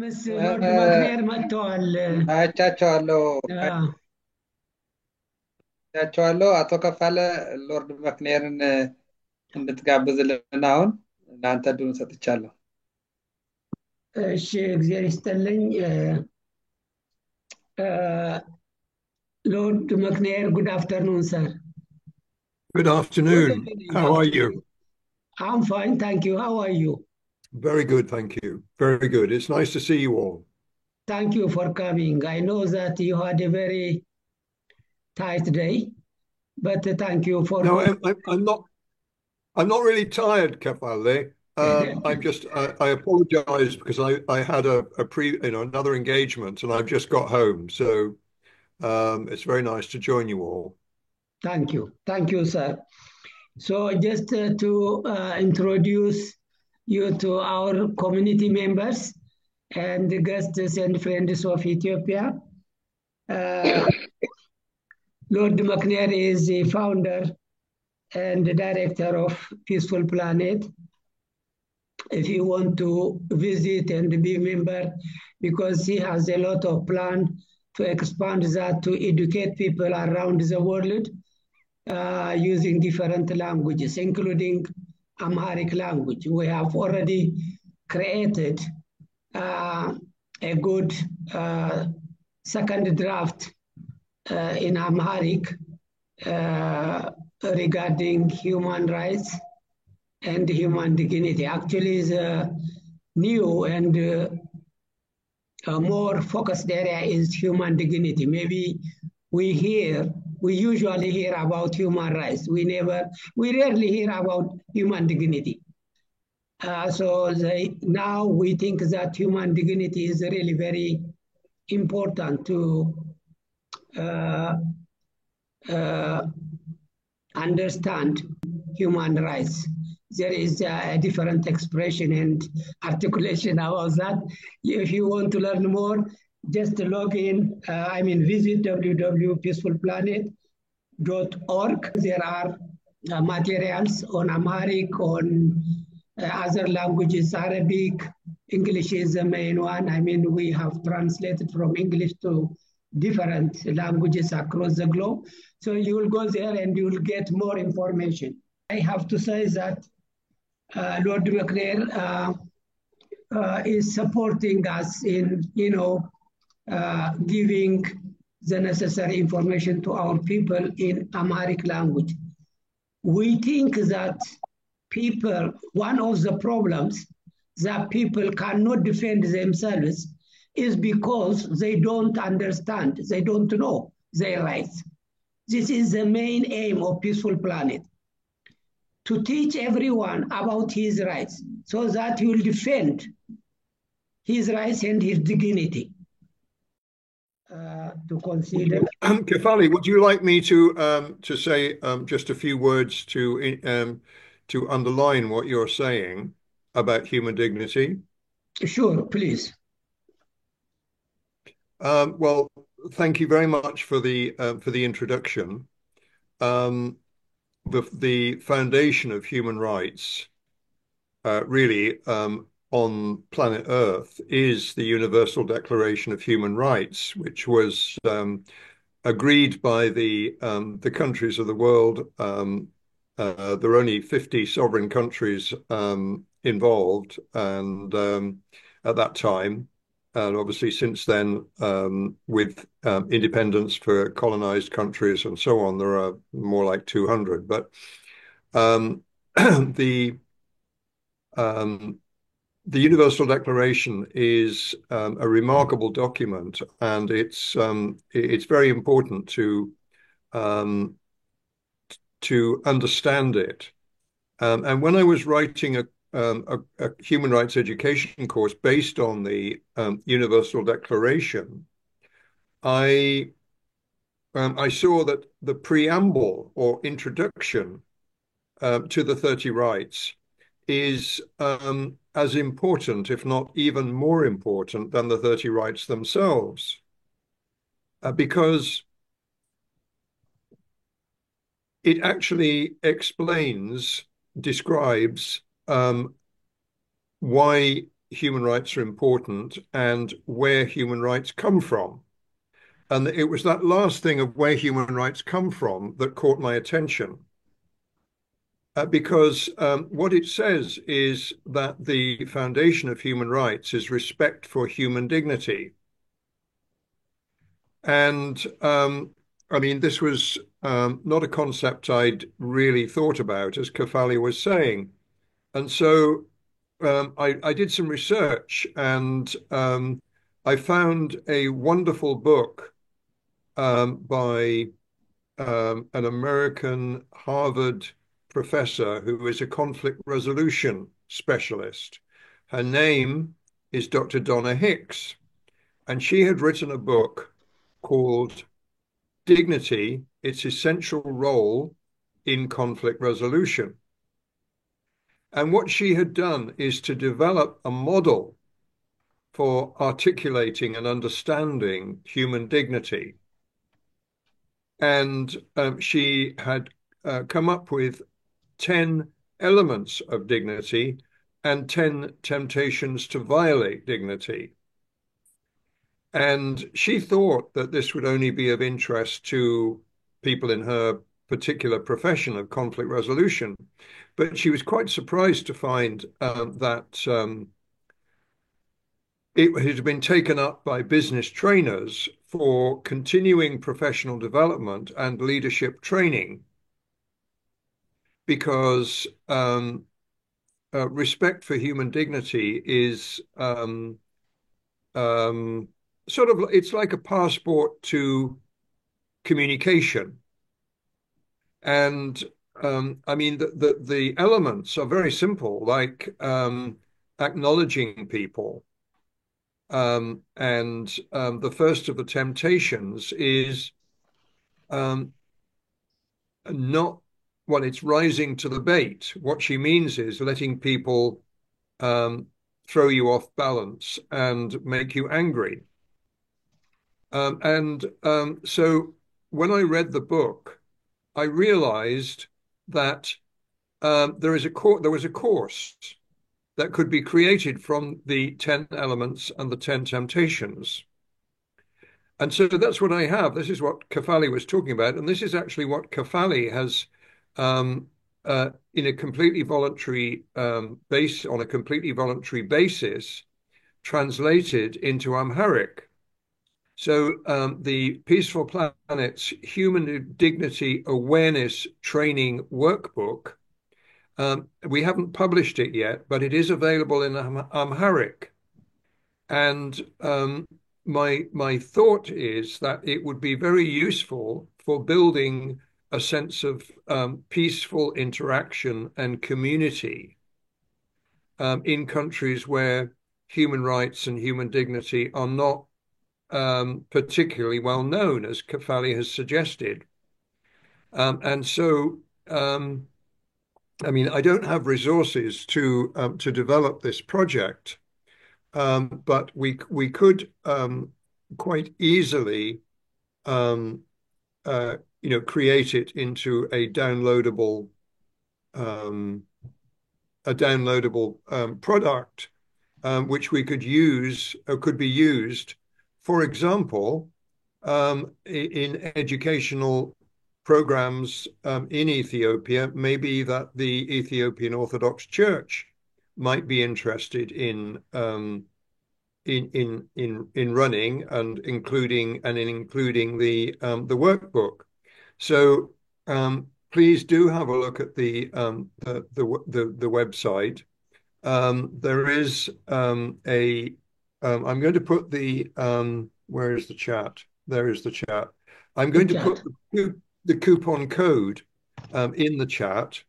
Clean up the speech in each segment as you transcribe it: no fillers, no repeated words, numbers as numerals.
ዮሐንስ ሎርድ መክኔር መጥተዋል። አይቻቸዋለሁ አዎ፣ አይቻቸዋለሁ። አቶ ከፋለ ሎርድ መክኔርን እንድትጋብዝልን አሁን ለአንተ እድሉን ሰጥቻለሁ። እሺ፣ እግዚአብሔር ይስጥልኝ። ሎርድ መክኔር ጉድ አፍተርኑን ሰር። Good ጉድ afternoon. ኢቭኒንግ። How are you? አም ፋይን ታንክ ዩ ሃው አር ዩ? Very good, thank you. Very good. It's nice to see you all. ታንክ ዩ ፎር ካሚንግ አይ ኖ ዛት ዩ ሃድ ኤ ቬሪ ታይት ዴይ በት ታንክ ዩ ፎር No, ኮሚንግ። I'm not. I'm not really tired, Kefale. I apologize because I had another engagement and I've just got home. So it's very nice to join you all. Thank you, sir. So just to introduce you to our community members and the guests and friends of Ethiopia. Lord McNair is the founder and the director of Peaceful Planet. If you want to visit and be a member, because he has a lot of plan to expand that to educate people around the world using different languages, including Amharic language. We have already created a good second draft in Amharic regarding human rights and human dignity. Actually, is a new and more focused area is human dignity. Maybe we usually hear about human rights. We rarely hear about human dignity. Now we think that human dignity is really very important to understand human rights. There is a different expression and articulation about that. If you want to learn more, just log in, visit www.peacefulplanet.org. There are materials on Amharic, on other languages, Arabic, English is the main one. We have translated from English to different languages across the globe. So you will go there and you will get more information. I have to say that Lord McNair is supporting us in, giving the necessary information to our people in Amharic language. We think that one of the problems that people cannot defend themselves is because they don't understand, they don't know their rights. This is the main aim of Peaceful Planet, to teach everyone about his rights so that he will defend his rights and his dignity. To consider. Kefali, would you like me to say just a few words to underline what you're saying about human dignity? Sure, please. Well, thank you very much for the introduction. The foundation of human rights, really, on planet Earth is the Universal Declaration of Human Rights, which was agreed by the countries of the world. There are only 50 sovereign countries involved, and at that time. And obviously, since then, with independence for colonized countries and so on, there are more like 200. But the Universal Declaration is a remarkable document, and it's very important to understand it. And when I was writing a human rights education course based on the Universal Declaration, I saw that the preamble or introduction to the 30 rights is as important, if not even more important, than the 30 rights themselves, because it actually describes why human rights are important and where human rights come from. And it was that last thing of where human rights come from that caught my attention. Because what it says is that the foundation of human rights is respect for human dignity. And I mean, this was not a concept I'd really thought about, as Kafali was saying. And so I did some research, and I found a wonderful book by an American Harvard professor who is a conflict resolution specialist. Her name is Dr. Donna Hicks, and she had written a book called Dignity, Its Essential Role in Conflict Resolution. And what she had done is to develop a model for articulating and understanding human dignity. And she had come up with 10 elements of dignity and 10 temptations to violate dignity. And she thought that this would only be of interest to people in her particular profession of conflict resolution. But she was quite surprised to find that it had been taken up by business trainers for continuing professional development and leadership training, because respect for human dignity is sort of, it's like a passport to communication. And I mean, the elements are very simple, like acknowledging people. And the first of the temptations is not, well, it's rising to the bait. What she means is letting people throw you off balance and make you angry. So when I read the book, I realized that there was a course that could be created from the 10 elements and the 10 temptations. And so that's what I have. This is what Kafali was talking about. And this is actually what Kafali has, in a completely voluntary on a completely voluntary basis, translated into Amharic. So the Peaceful Planet's Human Dignity Awareness Training Workbook, we haven't published it yet, but it is available in Amharic. And my thought is that it would be very useful for building a sense of peaceful interaction and community in countries where human rights and human dignity are not particularly well known, as Kafali has suggested. And so, I mean, I don't have resources to develop this project. But we could quite easily, create it into a downloadable product, which we could use or could be used, for example, in educational programs in Ethiopia. Maybe that the Ethiopian Orthodox Church might be interested in running and including the workbook. So please do have a look at the website. There is I'm going to put where is the chat? There is the chat. I'm going to put the coupon code in the chat.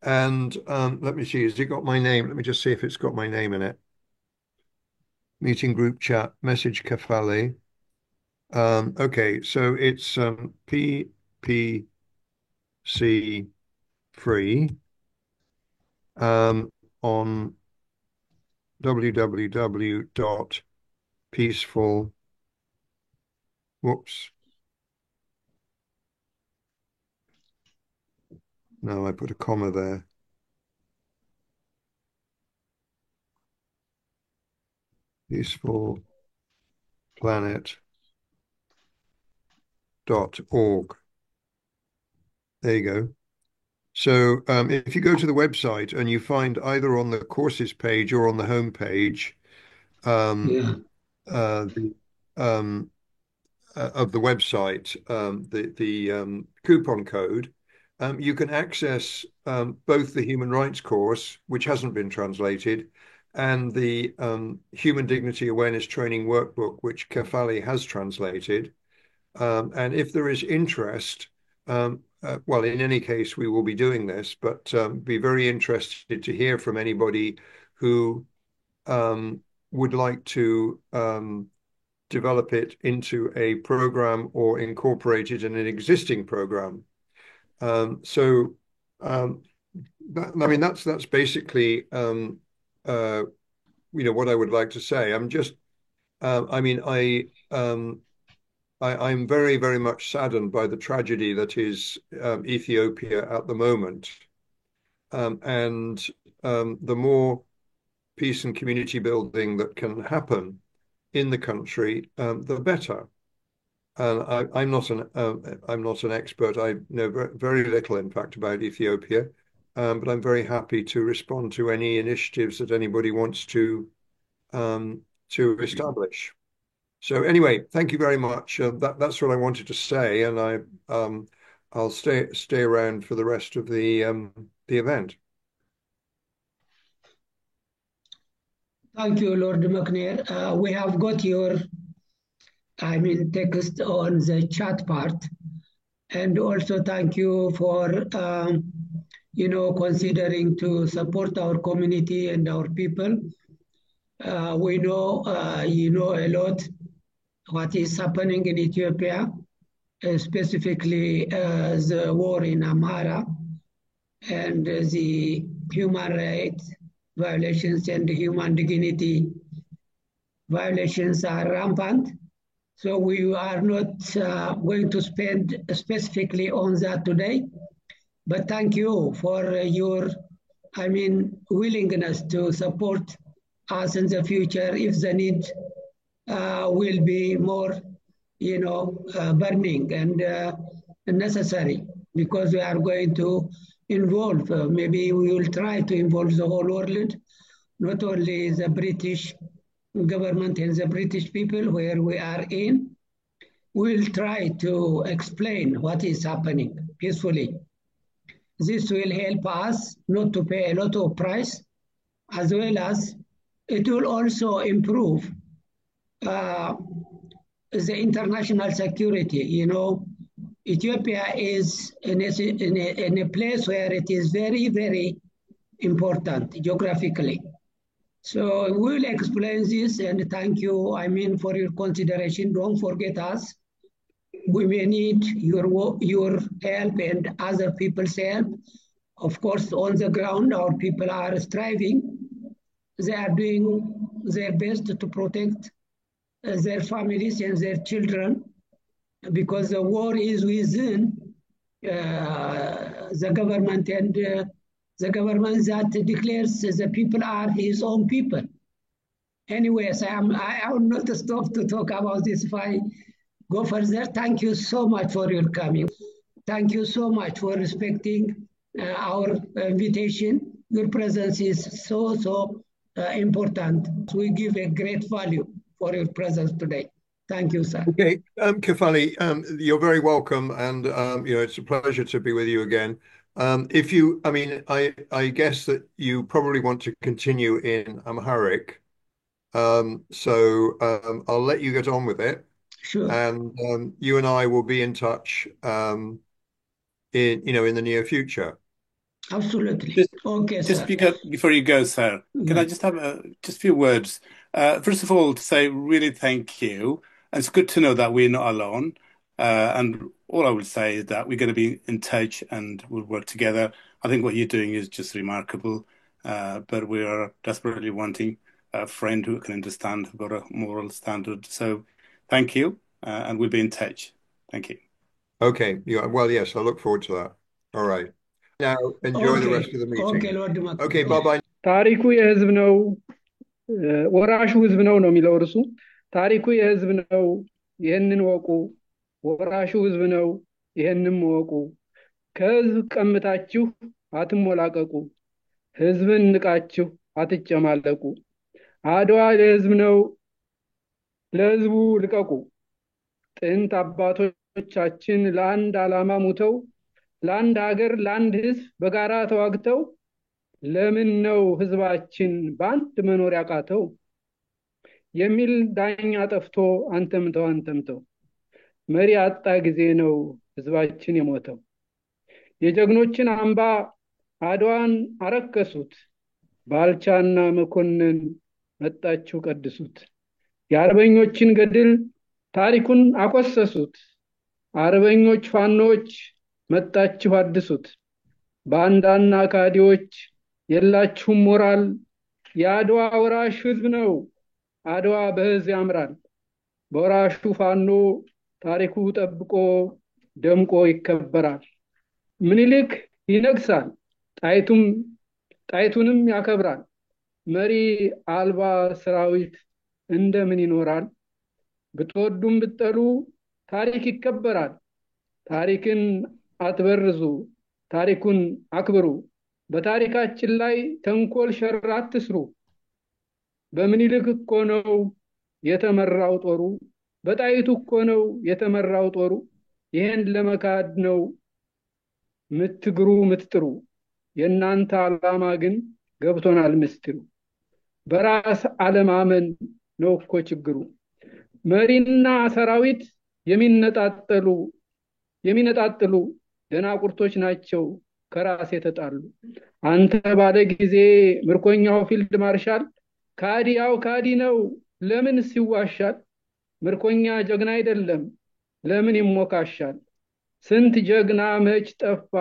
And let me see, has it got my name? Let me just see if it's got my name in it. Meeting group chat, message Kafali. Okay, so it's PPC free on www.peaceful. Whoops. No, I put a comma there. peacefulplanet.org. There you go. So if you go to the website and you find either on the courses page or on the home page the of the website, the coupon code, you can access both the human rights course, which hasn't been translated, and the Human Dignity Awareness Training Workbook, which Kefali has translated. And if there is interest, well, in any case, we will be doing this, but be very interested to hear from anybody who would like to develop it into a program or incorporate it in an existing program. So, I mean, that's basically, you know, what I would like to say. I'm just, I mean, I'm very, very much saddened by the tragedy that is Ethiopia at the moment. And the more peace and community building that can happen in the country, the better. And I'm not an expert. I know very little, in fact, about Ethiopia, but I'm very happy to respond to any initiatives that anybody wants to establish. So anyway, thank you very much. That's what I wanted to say, and I'll stay around for the rest of the event. Thank you, Lord McNair. We have got your, text on the chat part, and also thank you for, considering to support our community and our people. We know, you know a lot what is happening in Ethiopia, specifically the war in Amhara and the human rights violations and human dignity violations are rampant. So we are not going to spend specifically on that today, but thank you for your, willingness to support us in the future if the need will be more, burning and necessary, because we are going to involve, maybe we will try to involve the whole world, not only the British government and the British people where we are in. We'll try to explain what is happening peacefully. This will help us not to pay a lot of price, as well as it will also improve the international security. You know, Ethiopia is in a place where it is very, very important geographically. So we'll explain this, and thank you, for your consideration. Don't forget us. We may need your help and other people's help. Of course, on the ground, our people are striving. They are doing their best to protect their families and their children, because the war is within the government, and the government that declares the people are his own people. Anyways, I will not stop to talk about this if I go further. Thank you so much for your coming. Thank you so much for respecting our invitation. Your presence is so important. We give a great value for your presence today. Thank you, sir. Okay, Kefali, you're very welcome, and it's a pleasure to be with you again. If you, I guess that you probably want to continue in Amharic, so I'll let you get on with it. Sure. And you and I will be in touch, in the near future. Absolutely. Okay, just sir. Before you go, sir, can I just have just a few words? First of all, to say really thank you. And it's good to know that we're not alone. And all I would say is that we're going to be in touch and we'll work together. I think what you're doing is just remarkable. But we are desperately wanting a friend who can understand, who's got a moral standard. So thank you. And we'll be in touch. Thank you. Okay. Yeah, well, yes, I look forward to that. All right. Now, enjoy the rest of the meeting. Okay, Lord. Okay, bye-bye. ታሪኩ የህዝብ ነው። ወራሹ ህዝብ ነው የሚለው እርሱ። ታሪኩ የህዝብ ነው፣ ይህንን ወቁ። ወራሹ ህዝብ ነው፣ ይህንም ወቁ። ከህዝብ ቀምታችሁ አትሞላቀቁ፣ ህዝብን ንቃችሁ አትጨማለቁ። አድዋ ለህዝብ ነው፣ ለህዝቡ ልቀቁ። ጥንት አባቶቻችን ለአንድ ዓላማ ሙተው፣ ለአንድ ሀገር ለአንድ ህዝብ በጋራ ተዋግተው፣ ለምን ነው ህዝባችን በአንድ መኖር ያቃተው? የሚል ዳኛ ጠፍቶ አንተምተው መሪ አጣ ጊዜ ነው ህዝባችን የሞተው። የጀግኖችን አምባ አድዋን አረከሱት፣ ባልቻና መኮንን መጣችሁ ቀድሱት። የአርበኞችን ገድል ታሪኩን አቆሰሱት፣ አርበኞች ፋኖች መጣችሁ አድሱት። ባንዳና ካዲዎች የላችሁም ሞራል፣ የአድዋ ወራሽ ህዝብ ነው አድዋ በህዝብ ያምራል። በወራሹ ፋኖ ታሪኩ ጠብቆ ደምቆ ይከበራል። ምኒልክ ይነግሳል፣ ጣይቱንም ያከብራል። መሪ አልባ ሰራዊት እንደምን ይኖራል? ብትወዱም ብትጠሉ ታሪክ ይከበራል። ታሪክን አትበርዙ፣ ታሪኩን አክብሩ። በታሪካችን ላይ ተንኮል ሸር አትስሩ። በምኒልክ እኮ ነው የተመራው ጦሩ፣ በጣይቱ እኮ ነው የተመራው ጦሩ። ይሄን ለመካድ ነው ምትግሩ ምትጥሩ። የእናንተ ዓላማ ግን ገብቶናል ምስጢሩ። በራስ አለማመን ነው እኮ ችግሩ። መሪና ሰራዊት የሚነጣጥሉ ደናቁርቶች ናቸው ከራስ የተጣሉ። አንተ ባለ ጊዜ ምርኮኛው ፊልድ ማርሻል፣ ካዲያው ካዲ ነው ለምንስ ይዋሻል? ምርኮኛ ጀግና አይደለም ለምን ይሞካሻል? ስንት ጀግና መች ጠፋ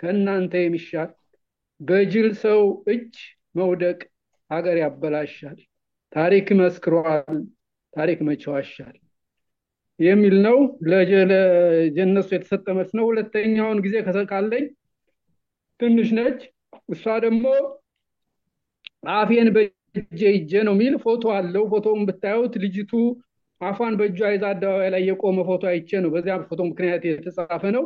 ከእናንተ የሚሻል? በጅል ሰው እጅ መውደቅ ሀገር ያበላሻል። ታሪክ መስክሯል፣ ታሪክ መች ይዋሻል የሚል ነው። ለጀነሱ የተሰጠ መልስ ነው። ሁለተኛውን ጊዜ ከሰቃለኝ ትንሽ ነች። እሷ ደግሞ አፌን በእጄ ይዤ ነው የሚል ፎቶ አለው። ፎቶውን ብታዩት ልጅቱ አፏን በእጇ ይዛ አደባባይ ላይ የቆመ ፎቶ አይቼ ነው በዚያ ፎቶ ምክንያት የተጻፈ ነው።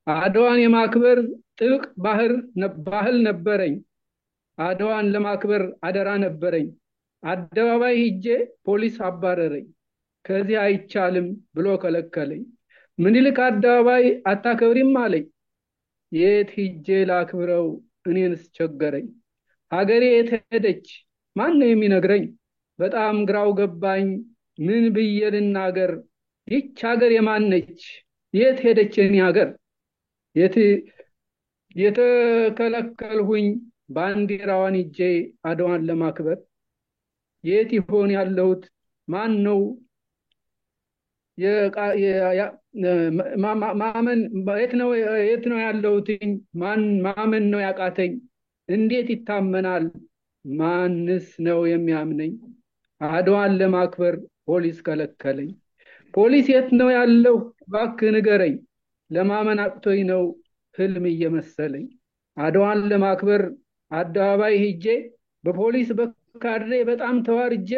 አድዋን የማክበር ጥብቅ ባህል ነበረኝ፣ አድዋን ለማክበር አደራ ነበረኝ። አደባባይ ሂጄ ፖሊስ አባረረኝ፣ ከዚህ አይቻልም ብሎ ከለከለኝ። ምኒልክ አደባባይ አታከብሪም አለኝ፣ የት ሂጄ ላክብረው እኔንስ ቸገረኝ። ሀገሬ የት ሄደች ማን ነው የሚነግረኝ? በጣም ግራው ገባኝ ምን ብዬ ልናገር? ይህች ሀገር የማን ነች? የት ሄደች የኔ ሀገር? የተከለከልሁኝ ባንዲራዋን ይዤ አድዋን ለማክበር። የት ይሆን ያለሁት? ማን ነው ማመን? የት ነው ያለሁት? ማመን ነው ያቃተኝ። እንዴት ይታመናል? ማንስ ነው የሚያምነኝ? አድዋን ለማክበር ፖሊስ ከለከለኝ። ፖሊስ የት ነው ያለው እባክህ ንገረኝ። ለማመን አቅቶኝ ነው ህልም እየመሰለኝ። አድዋን ለማክበር አደባባይ ሂጄ በፖሊስ በካድሬ በጣም ተዋርጄ፣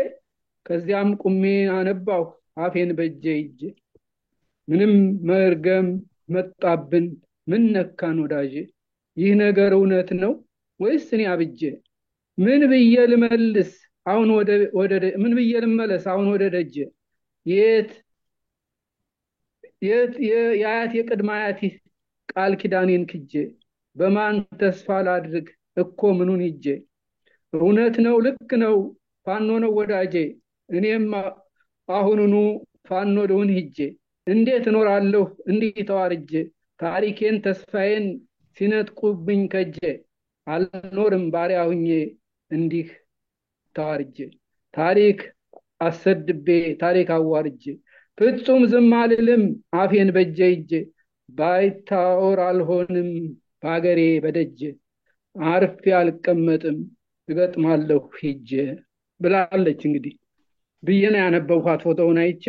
ከዚያም ቁሜ አነባሁ አፌን በእጄ ይዤ። ምንም መርገም መጣብን ምን ነካን ወዳጄ? ይህ ነገር እውነት ነው ወይስ እኔ አብጄ? ምን ብዬ ልመልስ አሁን ምን ብዬ ልመለስ አሁን ወደ ደጄ? የአያት የቅድመ አያት ቃል ኪዳኔን ክጄ፣ በማን ተስፋ ላድርግ እኮ ምኑን ሂጄ? እውነት ነው ልክ ነው ፋኖ ነው ወዳጄ፣ እኔም አሁኑኑ ፋኖ ልሁን ሂጄ። እንዴት እኖራለሁ እንዲህ ተዋርጄ? ታሪኬን ተስፋዬን ሲነጥቁብኝ ከጄ፣ አልኖርም ባሪያ ሁኜ እንዲህ ተዋርጄ። ታሪክ አሰድቤ ታሪክ አዋርጄ፣ ፍጹም ዝም አልልም አፌን በእጄ ይዤ። ባይታወር አልሆንም በአገሬ በደጄ፣ አርፌ አልቀመጥም እገጥማለሁ ሂጄ ብላለች። እንግዲህ ብዬ ነው ያነበብኳት ፎቶውን አይቼ።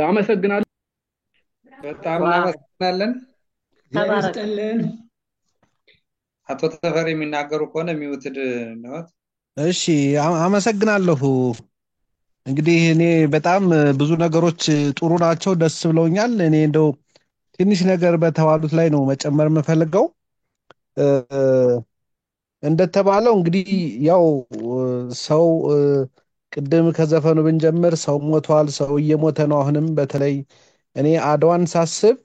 አመሰግናለሁ። በጣም እናመሰግናለን። ያስተለን አቶ ተፈሪ የሚናገሩ ከሆነ ሚውትድ ነው። እሺ አመሰግናለሁ። እንግዲህ እኔ በጣም ብዙ ነገሮች ጥሩ ናቸው፣ ደስ ብለውኛል። እኔ እንደው ትንሽ ነገር በተባሉት ላይ ነው መጨመር የምፈልገው። እንደተባለው እንግዲህ ያው ሰው ቅድም ከዘፈኑ ብንጀምር ሰው ሞቷል፣ ሰው እየሞተ ነው። አሁንም በተለይ እኔ አድዋን ሳስብ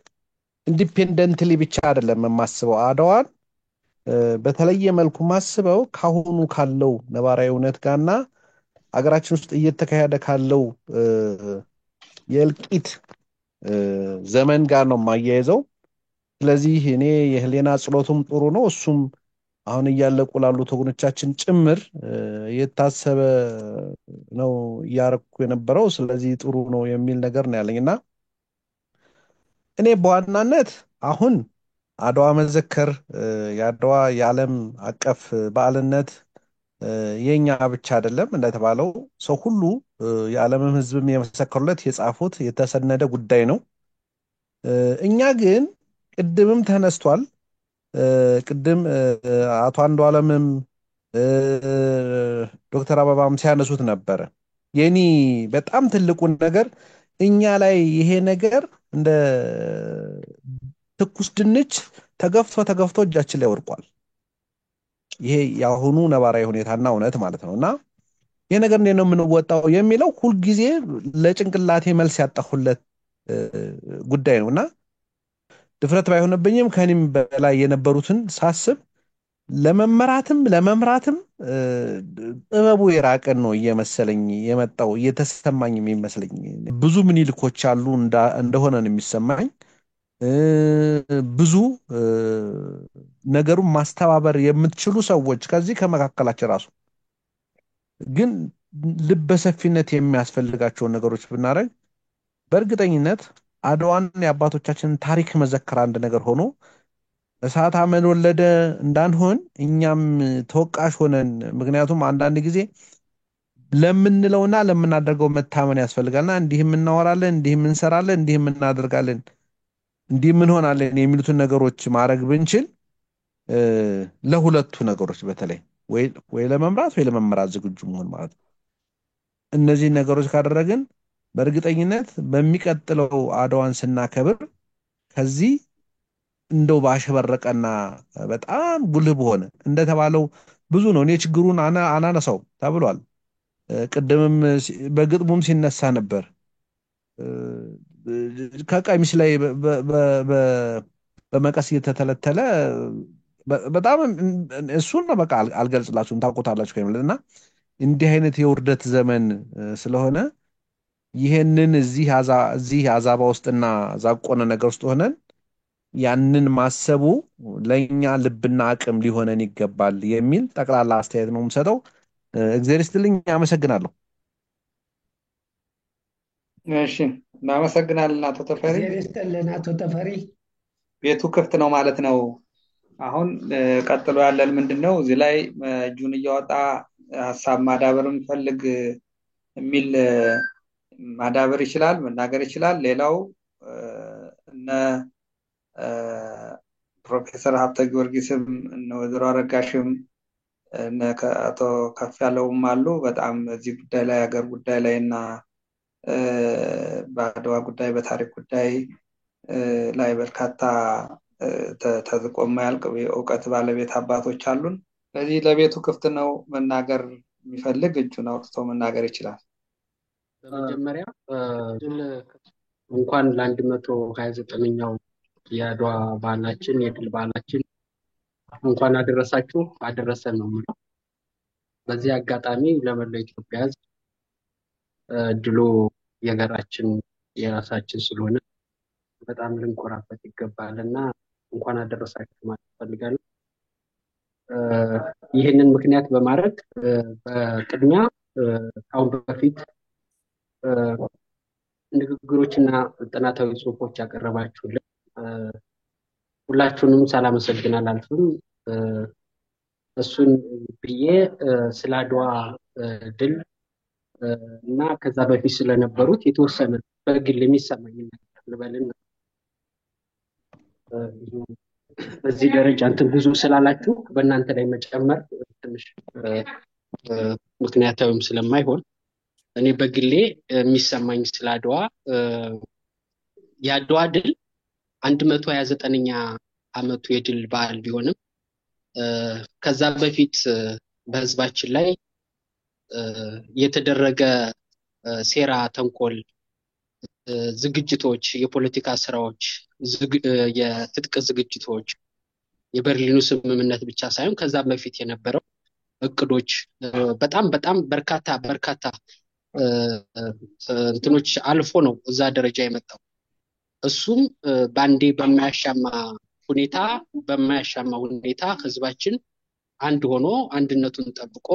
ኢንዲፔንደንትሊ ብቻ አይደለም የማስበው። አድዋን በተለየ መልኩ ማስበው ካሁኑ ካለው ነባራዊ እውነት ጋርና አገራችን ውስጥ እየተካሄደ ካለው የእልቂት ዘመን ጋር ነው የማያይዘው። ስለዚህ እኔ የህሊና ጸሎቱም ጥሩ ነው፣ እሱም አሁን እያለቁ ላሉት ወገኖቻችን ጭምር የታሰበ ነው እያረኩ የነበረው። ስለዚህ ጥሩ ነው የሚል ነገር ነው ያለኝ እና እኔ በዋናነት አሁን አድዋ መዘከር የአድዋ የዓለም አቀፍ በዓልነት የኛ ብቻ አይደለም። እንደተባለው ሰው ሁሉ የዓለምም ህዝብም የመሰከሩለት የጻፉት የተሰነደ ጉዳይ ነው። እኛ ግን ቅድምም ተነስቷል። ቅድም አቶ አንዱዓለምም ዶክተር አበባም ሲያነሱት ነበረ። የኔ በጣም ትልቁ ነገር እኛ ላይ ይሄ ነገር እንደ ትኩስ ድንች ተገፍቶ ተገፍቶ እጃችን ላይ ወድቋል። ይሄ የአሁኑ ነባራዊ ሁኔታና እውነት ማለት ነው እና ይሄ ነገር እንዴት ነው የምንወጣው የሚለው ሁልጊዜ ለጭንቅላቴ መልስ ያጣሁለት ጉዳይ ነው እና ድፍረት ባይሆንብኝም ከኔም በላይ የነበሩትን ሳስብ ለመመራትም ለመምራትም ጥበቡ የራቀን ነው እየመሰለኝ የመጣው እየተሰማኝ የሚመስለኝ። ብዙ ምኒልኮች አሉ እንደሆነ ነው የሚሰማኝ። ብዙ ነገሩን ማስተባበር የምትችሉ ሰዎች ከዚህ ከመካከላችን ራሱ ግን ልበሰፊነት የሚያስፈልጋቸውን ነገሮች ብናደርግ በእርግጠኝነት አድዋን የአባቶቻችንን ታሪክ መዘከር አንድ ነገር ሆኖ እሳት አመድ ወለደ እንዳንሆን እኛም ተወቃሽ ሆነን፣ ምክንያቱም አንዳንድ ጊዜ ለምንለውና ለምናደርገው መታመን ያስፈልጋልና እንዲህም እናወራለን፣ እንዲህም እንሰራለን፣ እንዲህም እናደርጋለን፣ እንዲህም እንሆናለን የሚሉትን ነገሮች ማድረግ ብንችል ለሁለቱ ነገሮች በተለይ ወይ ለመምራት ወይ ለመመራት ዝግጁ መሆን ማለት ነው። እነዚህ ነገሮች ካደረግን በእርግጠኝነት በሚቀጥለው አድዋን ስናከብር ከዚህ እንደው ባሸበረቀና በጣም ጉልህ በሆነ እንደተባለው ብዙ ነው። እኔ ችግሩን አናነሳው ተብሏል። ቅድምም በግጥሙም ሲነሳ ነበር። ከቀሚስ ላይ በመቀስ እየተተለተለ በጣም እሱን በቃ አልገልጽላችሁም ታውቁታላችሁ ከሚልና እንዲህ አይነት የውርደት ዘመን ስለሆነ ይሄንን እዚህ አዛባ ውስጥና ዛቆነ ነገር ውስጥ ሆነን ያንን ማሰቡ ለኛ ልብና አቅም ሊሆነን ይገባል የሚል ጠቅላላ አስተያየት ነው የምሰጠው። እግዚአብሔር ይስጥልኝ። አመሰግናለሁ። እሺ፣ እናመሰግናለን አቶ ተፈሪ። እግዚአብሔር ይስጥልን አቶ ተፈሪ። ቤቱ ክፍት ነው ማለት ነው። አሁን ቀጥሎ ያለን ምንድነው? እዚህ ላይ እጁን እያወጣ ሀሳብ ማዳበር የሚፈልግ የሚል ማዳበር ይችላል፣ መናገር ይችላል። ሌላው እነ ፕሮፌሰር ሀብተ ጊዮርጊስም እነ ወይዘሮ አረጋሽም እነ አቶ ከፍ ያለውም አሉ። በጣም እዚህ ጉዳይ ላይ ሀገር ጉዳይ ላይ እና በአድዋ ጉዳይ በታሪክ ጉዳይ ላይ በርካታ ተዝቆ የማያልቅ እውቀት ባለቤት አባቶች አሉን። ስለዚህ ለቤቱ ክፍት ነው። መናገር የሚፈልግ እጁን አውጥቶ መናገር ይችላል። በመጀመሪያ እንኳን ለ129ኛው የአድዋ በዓላችን የድል በዓላችን እንኳን አደረሳችሁ አደረሰን ነው የምለው። በዚህ አጋጣሚ ለመላው ኢትዮጵያ ሕዝብ ድሉ የሀገራችን የራሳችን ስለሆነ በጣም ልንኮራበት ይገባልና እንኳን አደረሳችሁ ማለት ፈልጋለሁ። ይህንን ምክንያት በማድረግ በቅድሚያ አሁን በፊት ንግግሮችና ጥናታዊ ጽሁፎች ያቀረባችሁልን ሁላችሁንም ሳላመሰግን አላልፍም። እሱን ብዬ ስለ አድዋ ድል እና ከዛ በፊት ስለነበሩት የተወሰነ በግል የሚሰማኝ ነገር ልበልና በዚህ ደረጃ እንትን ብዙ ስላላችሁ በእናንተ ላይ መጨመር ትንሽ ምክንያታዊም ስለማይሆን እኔ በግሌ የሚሰማኝ ስለ አድዋ የአድዋ ድል 129ኛ ዓመቱ የድል በዓል ቢሆንም ከዛ በፊት በህዝባችን ላይ የተደረገ ሴራ፣ ተንኮል፣ ዝግጅቶች፣ የፖለቲካ ስራዎች፣ የትጥቅ ዝግጅቶች፣ የበርሊኑ ስምምነት ብቻ ሳይሆን ከዛ በፊት የነበረው እቅዶች በጣም በርካታ እንትኖች አልፎ ነው እዛ ደረጃ የመጣው። እሱም ባንዴ በማያሻማ ሁኔታ ህዝባችን አንድ ሆኖ አንድነቱን ጠብቆ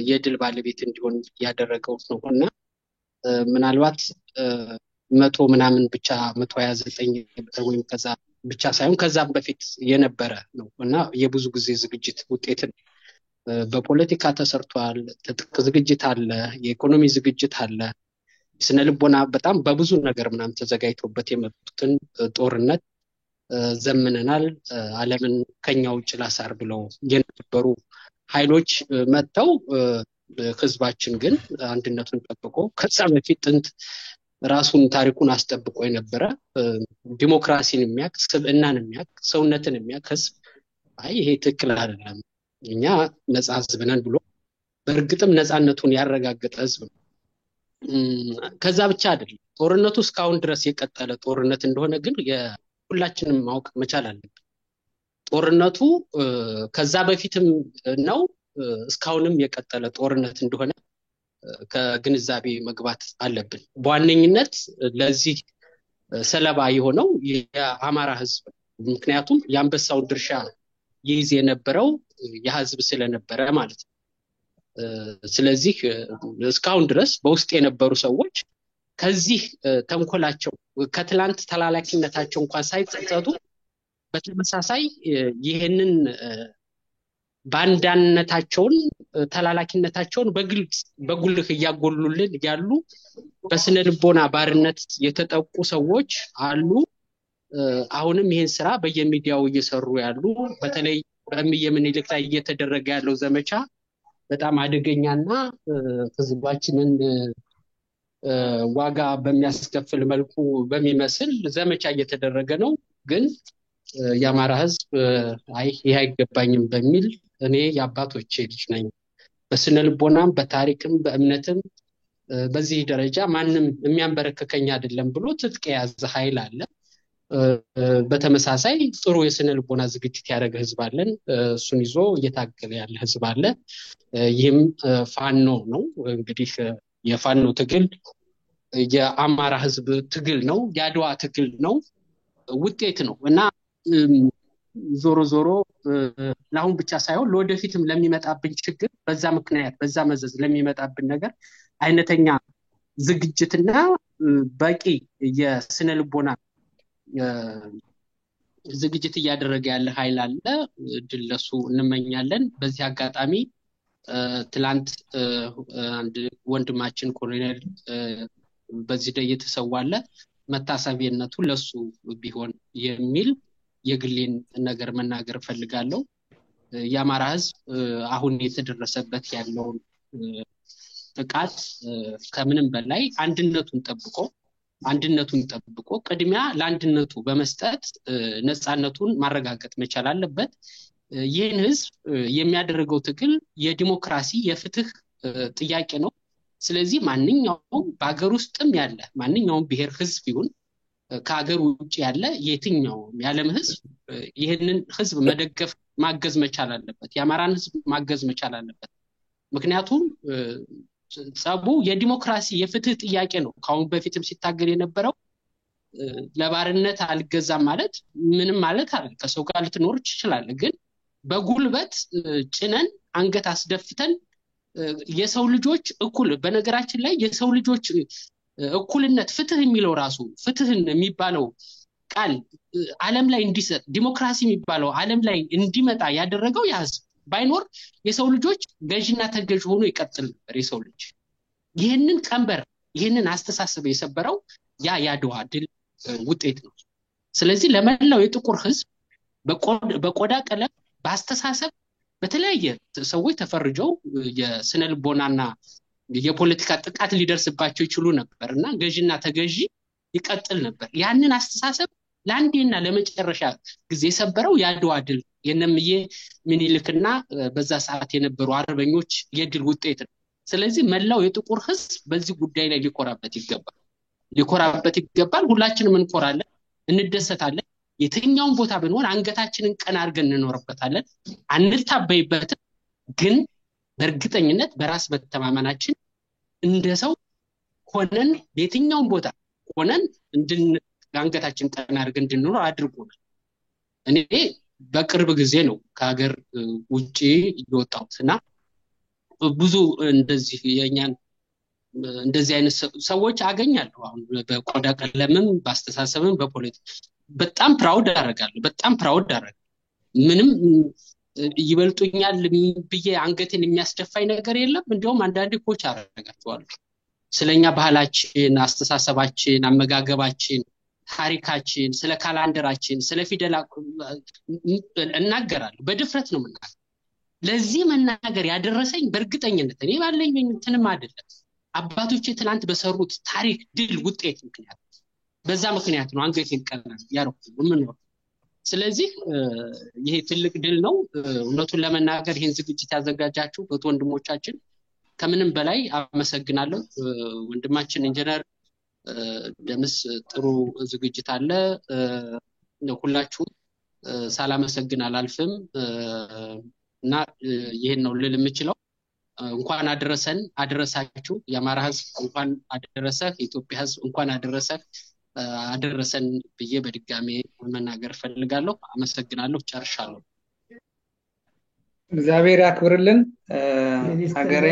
የድል ባለቤት እንዲሆን ያደረገው ነውና ምናልባት 100 ምናምን ብቻ 129 ወይም ከዛ ብቻ ሳይሆን ከዛም በፊት የነበረ ነውና የብዙ ጊዜ ዝግጅት ውጤት ነው። በፖለቲካ ተሰርቷል፣ ትጥቅ ዝግጅት አለ፣ የኢኮኖሚ ዝግጅት አለ፣ ስነ ልቦና በጣም በብዙ ነገር ምናምን ተዘጋጅቶበት የመጡትን ጦርነት ዘምነናል። ዓለምን ከኛ ውጭ ላሳር ብለው የነበሩ ኃይሎች መጥተው ህዝባችን ግን አንድነቱን ጠብቆ ከዛ በፊት ጥንት ራሱን ታሪኩን አስጠብቆ የነበረ ዲሞክራሲን የሚያክ ስብዕናን የሚያክ ሰውነትን የሚያክ ህዝብ አይ ይሄ ትክክል አይደለም እኛ ነፃ ህዝብ ነን ብሎ በእርግጥም ነፃነቱን ያረጋገጠ ህዝብ ነው። ከዛ ብቻ አይደለም ጦርነቱ እስካሁን ድረስ የቀጠለ ጦርነት እንደሆነ ግን ሁላችንም ማወቅ መቻል አለብን። ጦርነቱ ከዛ በፊትም ነው እስካሁንም የቀጠለ ጦርነት እንደሆነ ከግንዛቤ መግባት አለብን። በዋነኝነት ለዚህ ሰለባ የሆነው የአማራ ህዝብ፣ ምክንያቱም የአንበሳውን ድርሻ ይይዝ የነበረው የህዝብ ስለነበረ ማለት ነው። ስለዚህ እስካሁን ድረስ በውስጥ የነበሩ ሰዎች ከዚህ ተንኮላቸው ከትላንት ተላላኪነታቸው እንኳን ሳይጸጸቱ በተመሳሳይ ይሄንን ባንዳነታቸውን ተላላኪነታቸውን በጉልህ እያጎሉልን ያሉ በስነ ልቦና ባርነት የተጠቁ ሰዎች አሉ። አሁንም ይሄን ስራ በየሚዲያው እየሰሩ ያሉ በተለይ በእምዬ ምኒልክ ላይ እየተደረገ ያለው ዘመቻ በጣም አደገኛና ህዝባችንን ዋጋ በሚያስከፍል መልኩ በሚመስል ዘመቻ እየተደረገ ነው። ግን የአማራ ህዝብ አይ ይሄ አይገባኝም በሚል እኔ የአባቶቼ ልጅ ነኝ በስነ ልቦናም በታሪክም በእምነትም በዚህ ደረጃ ማንም የሚያንበረከከኝ አይደለም ብሎ ትጥቅ የያዘ ኃይል አለ። በተመሳሳይ ጥሩ የስነ ልቦና ዝግጅት ያደረገ ህዝብ አለን። እሱን ይዞ እየታገለ ያለ ህዝብ አለ። ይህም ፋኖ ነው። እንግዲህ የፋኖ ትግል የአማራ ህዝብ ትግል ነው፣ የአድዋ ትግል ነው፣ ውጤት ነው እና ዞሮ ለአሁን ብቻ ሳይሆን ለወደፊትም ለሚመጣብን ችግር በዛ ምክንያት በዛ መዘዝ ለሚመጣብን ነገር አይነተኛ ዝግጅትና በቂ የስነ ልቦና ዝግጅት እያደረገ ያለ ኃይል አለ። ድል ለሱ እንመኛለን። በዚህ አጋጣሚ ትላንት አንድ ወንድማችን ኮሎኔል በዚህ ላይ የተሰዋለ መታሰቢያነቱ ለሱ ቢሆን የሚል የግሌን ነገር መናገር ፈልጋለሁ። የአማራ ህዝብ አሁን የተደረሰበት ያለው ጥቃት ከምንም በላይ አንድነቱን ጠብቆ ቅድሚያ ለአንድነቱ በመስጠት ነፃነቱን ማረጋገጥ መቻል አለበት። ይህን ህዝብ የሚያደርገው ትግል የዲሞክራሲ የፍትህ ጥያቄ ነው። ስለዚህ ማንኛውም በአገር ውስጥም ያለ ማንኛውም ብሔር ህዝብ ይሁን ከሀገር ውጭ ያለ የትኛውም የዓለም ህዝብ ይህንን ህዝብ መደገፍ ማገዝ መቻል አለበት። የአማራን ህዝብ ማገዝ መቻል አለበት። ምክንያቱም ጸቡ የዲሞክራሲ የፍትህ ጥያቄ ነው። ካሁን በፊትም ሲታገል የነበረው ለባርነት አልገዛም ማለት ምንም ማለት አይደለም። ከሰው ጋር ልትኖር ይችላል። ግን በጉልበት ጭነን አንገት አስደፍተን የሰው ልጆች እኩል በነገራችን ላይ የሰው ልጆች እኩልነት ፍትህ የሚለው ራሱ ፍትህን የሚባለው ቃል ዓለም ላይ እንዲሰጥ ዲሞክራሲ የሚባለው ዓለም ላይ እንዲመጣ ያደረገው ያህዝብ ባይኖር የሰው ልጆች ገዥና ተገዥ ሆኖ ይቀጥል ነበር። የሰው ልጅ ይህንን ቀንበር ይህንን አስተሳሰብ የሰበረው የአድዋ ድል ውጤት ነው። ስለዚህ ለመላው የጥቁር ህዝብ በቆዳ ቀለም በአስተሳሰብ በተለያየ ሰዎች ተፈርጀው የስነ ልቦናና የፖለቲካ ጥቃት ሊደርስባቸው ይችሉ ነበርና ገዢና ተገዢ ይቀጥል ነበር። ያንን አስተሳሰብ ለአንዴና ለመጨረሻ ጊዜ የሰበረው የአድዋ ድል የነምዬ ምኒልክና በዛ ሰዓት የነበሩ አርበኞች የድል ውጤት ነው። ስለዚህ መላው የጥቁር ህዝብ በዚህ ጉዳይ ላይ ሊኮራበት ይገባል። ሁላችንም እንኮራለን፣ እንደሰታለን። የትኛውን ቦታ ብንሆን አንገታችንን ቀና አድርገን እንኖርበታለን፣ አንታበይበትም። ግን በእርግጠኝነት በራስ መተማመናችን እንደ ሰው ሆነን የትኛውን ቦታ ሆነን አንገታችን ቀና አድርገን እንድንኖር አድርጎናል። እኔ በቅርብ ጊዜ ነው ከሀገር ውጪ የወጣሁትና ብዙ እንደዚህ የኛን እንደዚህ አይነት ሰዎች አገኛለሁ። አሁን በቆዳ ቀለምም በአስተሳሰብም በፖለቲካ በጣም ፕራውድ አደርጋለሁ። ምንም ይበልጡኛል ብዬ አንገቴን የሚያስደፋኝ ነገር የለም። እንደውም አንዳንዴ ኮች አደርጋቸዋለሁ። ስለኛ ባህላችን፣ አስተሳሰባችን፣ አመጋገባችን፣ ታሪካችን፣ ስለ ካላንደራችን፣ ስለ ፊደል እናገራለሁ። በድፍረት ነው የምናገረው። ለዚህ መናገር ያደረሰኝ በእርግጠኝነት እኔ ባለኝ እንትንም አይደለም፣ አባቶቼ ትናንት በሰሩት ታሪክ ድል ውጤት ምክንያት በዛ ምክንያት ነው አንገቴን ቀና ያደረኩት የምኖረው። ስለዚህ ይሄ ትልቅ ድል ነው። እውነቱን ለመናገር ይሄን ዝግጅት ያዘጋጃችሁ ወንድሞቻችን ከምንም በላይ አመሰግናለሁ። ወንድማችን ኢንጂነር ደምስ ጥሩ ዝግጅት አለ። ሁላችሁ ሳላመሰግን አላልፍም እና ይሄን ነው ልል የምችለው። እንኳን አደረሳችሁ። የአማራ ህዝብ እንኳን አደረሰህ፣ የኢትዮጵያ ህዝብ እንኳን አደረሰን ብዬ በድጋሜ መናገር ፈልጋለሁ። አመሰግናለሁ። ጨርሻለሁ። እግዚአብሔር ያክብርልን ሀገሬ፣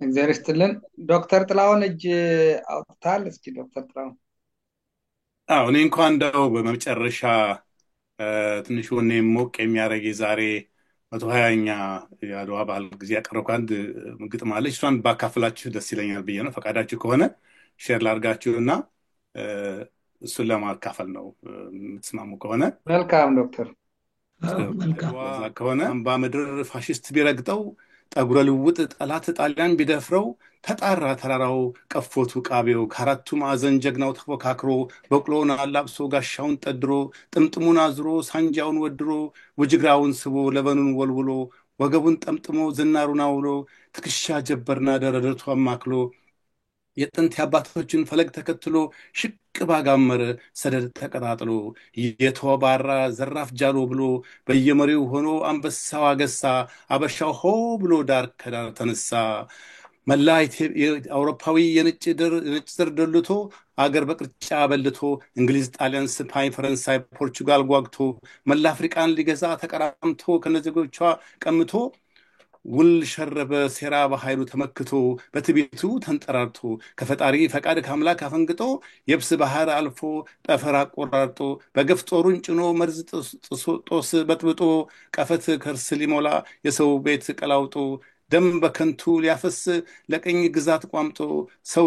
እግዚአብሔር ይስጥልን። ዶክተር ጥላሁን እጅ አውጥታል። እስኪ ዶክተር ጥላሁን። እኔ እንኳን እንደው በመጨረሻ ትንሽ ወኔ ሞቅ የሚያደርግ ዛሬ 120ኛ የአድዋ በዓል ጊዜ ያቀረብኩ አንድ ግጥም አለች። እሷን ባካፍላችሁ ደስ ይለኛል ብዬ ነው። ፈቃዳችሁ ከሆነ ሼር ላድርጋችሁና እሱን ለማካፈል ነው የምትስማሙ ከሆነ። መልካም ዶክተር። ከሆነ አምባ ምድር ፋሽስት ቢረግጠው ጠጉረ ልውጥ ጠላት ጣሊያን ቢደፍረው ተጣራ ተራራው ቀፎቱ ቃቤው ከአራቱ ማዕዘን ጀግናው ተፎካክሮ በቅሎውን አላብሶ ጋሻውን ጠድሮ ጥምጥሙን አዝሮ ሳንጃውን ወድሮ ውጅግራውን ስቦ ለበኑን ወልውሎ ወገቡን ጠምጥሞ ዝናሩን አውሎ ትከሻ ጀበርና ደረደቱ አማክሎ የጥንት አባቶችን ፈለግ ተከትሎ ሽቅብ አጋመረ ሰደድ ተቀጣጥሎ የተወባራ ዘራፍ ጃሎ ብሎ በየመሪው ሆኖ አንበሳው አገሳ አበሻው ሆ ብሎ ዳር ከዳር ተነሳ። መላ አውሮፓዊ የነጭ ዘር ደልቶ አገር በቅርጫ በልቶ እንግሊዝ፣ ጣሊያን፣ ስፓኝ፣ ፈረንሳይ፣ ፖርቹጋል ጓግቶ መላ አፍሪቃን ሊገዛ ተቀራምቶ ከነዜጎቿ ቀምቶ ውል ሸረበ ሴራ በኃይሉ ተመክቶ በትቤቱ ተንጠራርቶ ከፈጣሪ ፈቃድ ከአምላክ አፈንግጦ የብስ ባህር አልፎ ጠፈር አቆራርጦ በገፍ ጦሩን ጭኖ መርዝ ጦስ በጥብጦ ቀፈት ከርስ ሊሞላ የሰው ቤት ቀላውጦ ደም በከንቱ ሊያፈስ ለቀኝ ግዛት ቋምጦ ሰው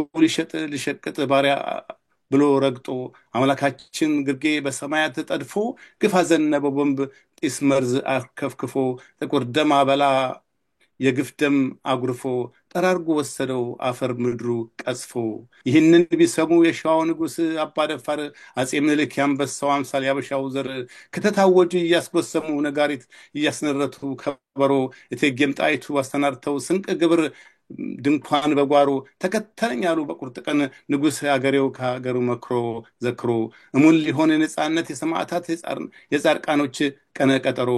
ሊሸቅጥ ባሪያ ብሎ ረግጦ አምላካችን ግርጌ በሰማያት ጠድፎ ግፍ አዘነበ ቦምብ ጢስ መርዝ አከፍክፎ ጥቁር ደም አበላ የግፍ ደም አጉርፎ ጠራርጎ ወሰደው አፈር ምድሩ ቀጽፎ። ይህንን ቢሰሙ የሸዋው ንጉሥ አባደፋር አጼ ምኒልክ ያንበሳው አምሳል ያበሻው ዘር ከተታወጁ እያስጎሰሙ ነጋሪት እያስነረቱ ከበሮ እቴጌም ጣይቱ አስተናርተው ስንቅ ግብር ድንኳን በጓሮ ተከተለኝ ያሉ በቁርጥ ቀን ንጉሥ አገሬው ከሀገሩ መክሮ ዘክሮ እሙን ሊሆን ነፃነት የሰማዕታት የጻድቃኖች ቀነ ቀጠሮ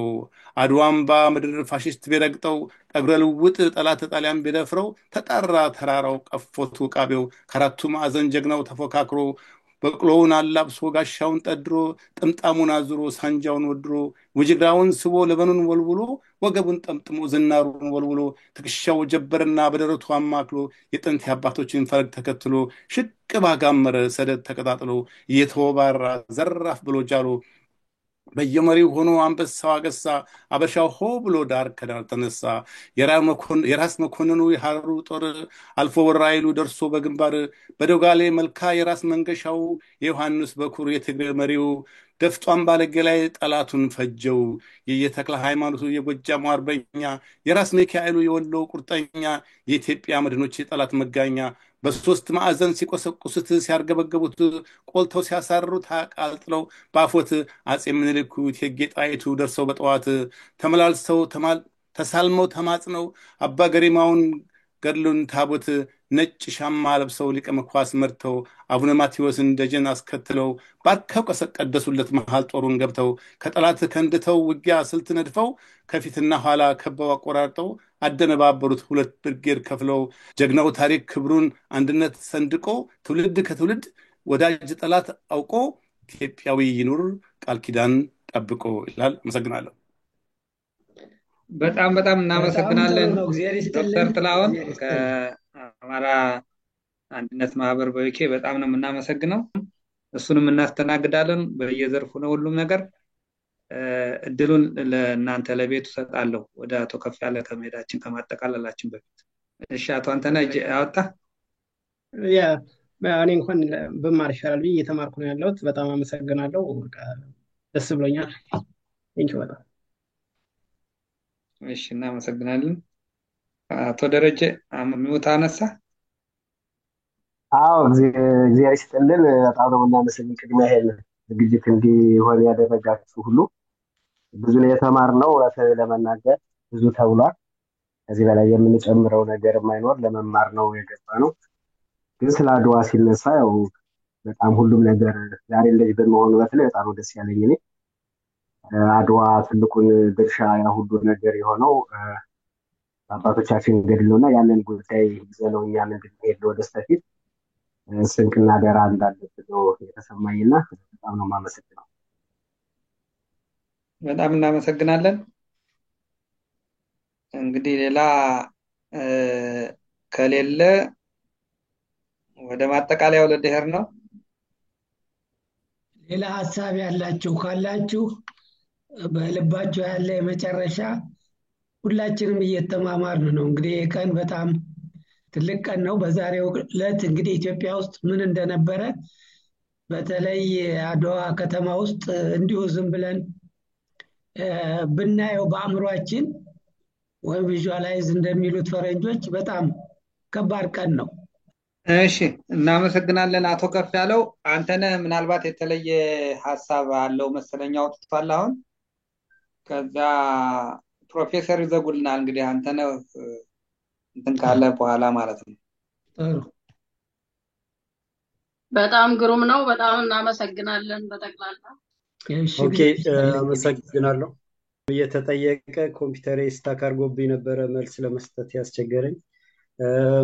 አድዋምባ ምድር ፋሽስት ቢረግጠው ጠጉረ ልውጥ ጠላት ጣሊያን ቢደፍረው ተጣራ ተራራው ቀፎቱ ቃቤው ከአራቱ ማዕዘን ጀግናው ተፎካክሮ በቅሎውን አላብሶ ጋሻውን ጠድሮ ጥምጣሙን አዝሮ ሳንጃውን ወድሮ ውጅግራውን ስቦ ለበኑን ወልውሎ ወገቡን ጠምጥሞ ዝናሩን ወልውሎ ትከሻው ጀበርና በደረቱ አማክሎ የጥንት አባቶችን ፈለግ ተከትሎ ሽቅብ አጋመረ ሰደድ ተቀጣጥሎ እየተወባራ ዘራፍ ብሎ ጃሎ በየመሪው ሆኖ አንበሳው አገሳ አበሻው ሆ ብሎ ዳር ከዳር ተነሳ። የራስ መኮንኑ የሐሩ ጦር አልፎ ወራይሉ ደርሶ በግንባር በዶጋሌ መልካ የራስ መንገሻው የዮሐንስ በኩር የትግሬ መሪው ደፍጧን ባለጌ ላይ ጠላቱን ፈጀው። የየተክለ ሃይማኖቱ የጎጃሙ አርበኛ የራስ ሚካኤሉ የወሎ ቁርጠኛ የኢትዮጵያ መድኖች የጠላት መጋኛ በሶስት ማዕዘን ሲቆሰቁሱት ሲያርገበገቡት ቆልተው ሲያሳርሩት አቃልጥለው ባፎት አጼ ምኒልክ እቴጌ ጣይቱ ደርሰው በጠዋት ተመላልሰው ተሳልመው ተማጽነው አባ ገሪማውን ገድሉን ታቦት ነጭ ሻማ ለብሰው ሊቀ መኳስ መርተው አቡነ ማቴዎስን ደጀን አስከትለው ባርከው ቀደሱለት መሃል ጦሩን ገብተው ከጠላት ከንድተው ውጊያ ስልት ነድፈው ከፊትና ኋላ ከበው አቆራርጠው አደነባበሩት ሁለት ብርጌድ ከፍለው ጀግናው ታሪክ ክብሩን አንድነት ሰንድቆ ትውልድ ከትውልድ ወዳጅ ጠላት አውቆ ኢትዮጵያዊ ይኑር ቃል ኪዳን ጠብቆ ይላል። አመሰግናለሁ። በጣም እናመሰግናለን ነው። እግዚአብሔር ይስጥልን። ዶክተር ጥላሁን ከአማራ አንድነት ማህበር በዩኬ በጣም ነው የምናመሰግነው። እሱንም እናስተናግዳለን። በየዘርፉ ነው ሁሉም ነገር። እድሉን ለእናንተ ለቤቱ ሰጣለሁ። ወደ አቶ ከፍ ያለ ከመሄዳችን ከማጠቃለላችን በፊት እሺ፣ አቶ አንተነህ እጅ አወጣ። እኔ እንኳን ብማር ይሻላል ብዬ እየተማርኩ ነው ያለሁት። በጣም አመሰግናለሁ። ደስ ብሎኛል። ቴንኪው በጣም እሺ፣ እናመሰግናለን። አቶ ደረጀ ሚውት አነሳ። አዎ እግዚአብሔር ይስጥልን። በጣም ነው የምናመሰግን። ቅድሚያ ይሄን ዝግጅት እንዲሆን ያደረጋችሁ ሁሉ ብዙ ነው የተማርነው። እውነት ለመናገር ብዙ ተብሏል። ከዚህ በላይ የምንጨምረው ነገር የማይኖር ለመማር ነው የገባ ነው። ግን ስለ አድዋ ሲነሳ ያው በጣም ሁሉም ነገር ዛሬ እንደዚህ በመሆኑ በተለይ በጣም ደስ ያለኝ እኔ አድዋ ትልቁን ድርሻ ያ ሁሉ ነገር የሆነው አባቶቻችን ገድል ነውና ያንን ጉዳይ ይዘነው እኛም እንድንሄድ ወደስተፊት ስንቅና ደራ እንዳለብን ነው የተሰማኝና በጣም ነው የማመሰግነው። በጣም እናመሰግናለን። እንግዲህ ሌላ ከሌለ ወደ ማጠቃለያው ልንሄድ ነው። ሌላ ሀሳብ ያላችሁ ካላችሁ በልባችሁ ያለ የመጨረሻ ሁላችንም እየተማማርን ነው። እንግዲህ ቀን በጣም ትልቅ ቀን ነው። በዛሬው ዕለት እንግዲህ ኢትዮጵያ ውስጥ ምን እንደነበረ በተለይ አድዋ ከተማ ውስጥ እንዲሁ ዝም ብለን ብናየው በአእምሯችን ወይም ቪዥዋላይዝ እንደሚሉት ፈረንጆች በጣም ከባድ ቀን ነው። እሺ፣ እናመሰግናለን አቶ ከፍ ያለው። አንተነህ ምናልባት የተለየ ሀሳብ አለው መሰለኝ አውጥቷል አሁን። ከዛ ፕሮፌሰር ይዘጉልናል። እንግዲህ አንተነህ እንትን ካለ በኋላ ማለት ነው። ጥሩ፣ በጣም ግሩም ነው። በጣም እናመሰግናለን። በጠቅላላ ኦኬ፣ አመሰግናለሁ። እየተጠየቀ ኮምፒውተሬ ስታክ አድርጎብኝ ነበረ መልስ ለመስጠት ያስቸገረኝ።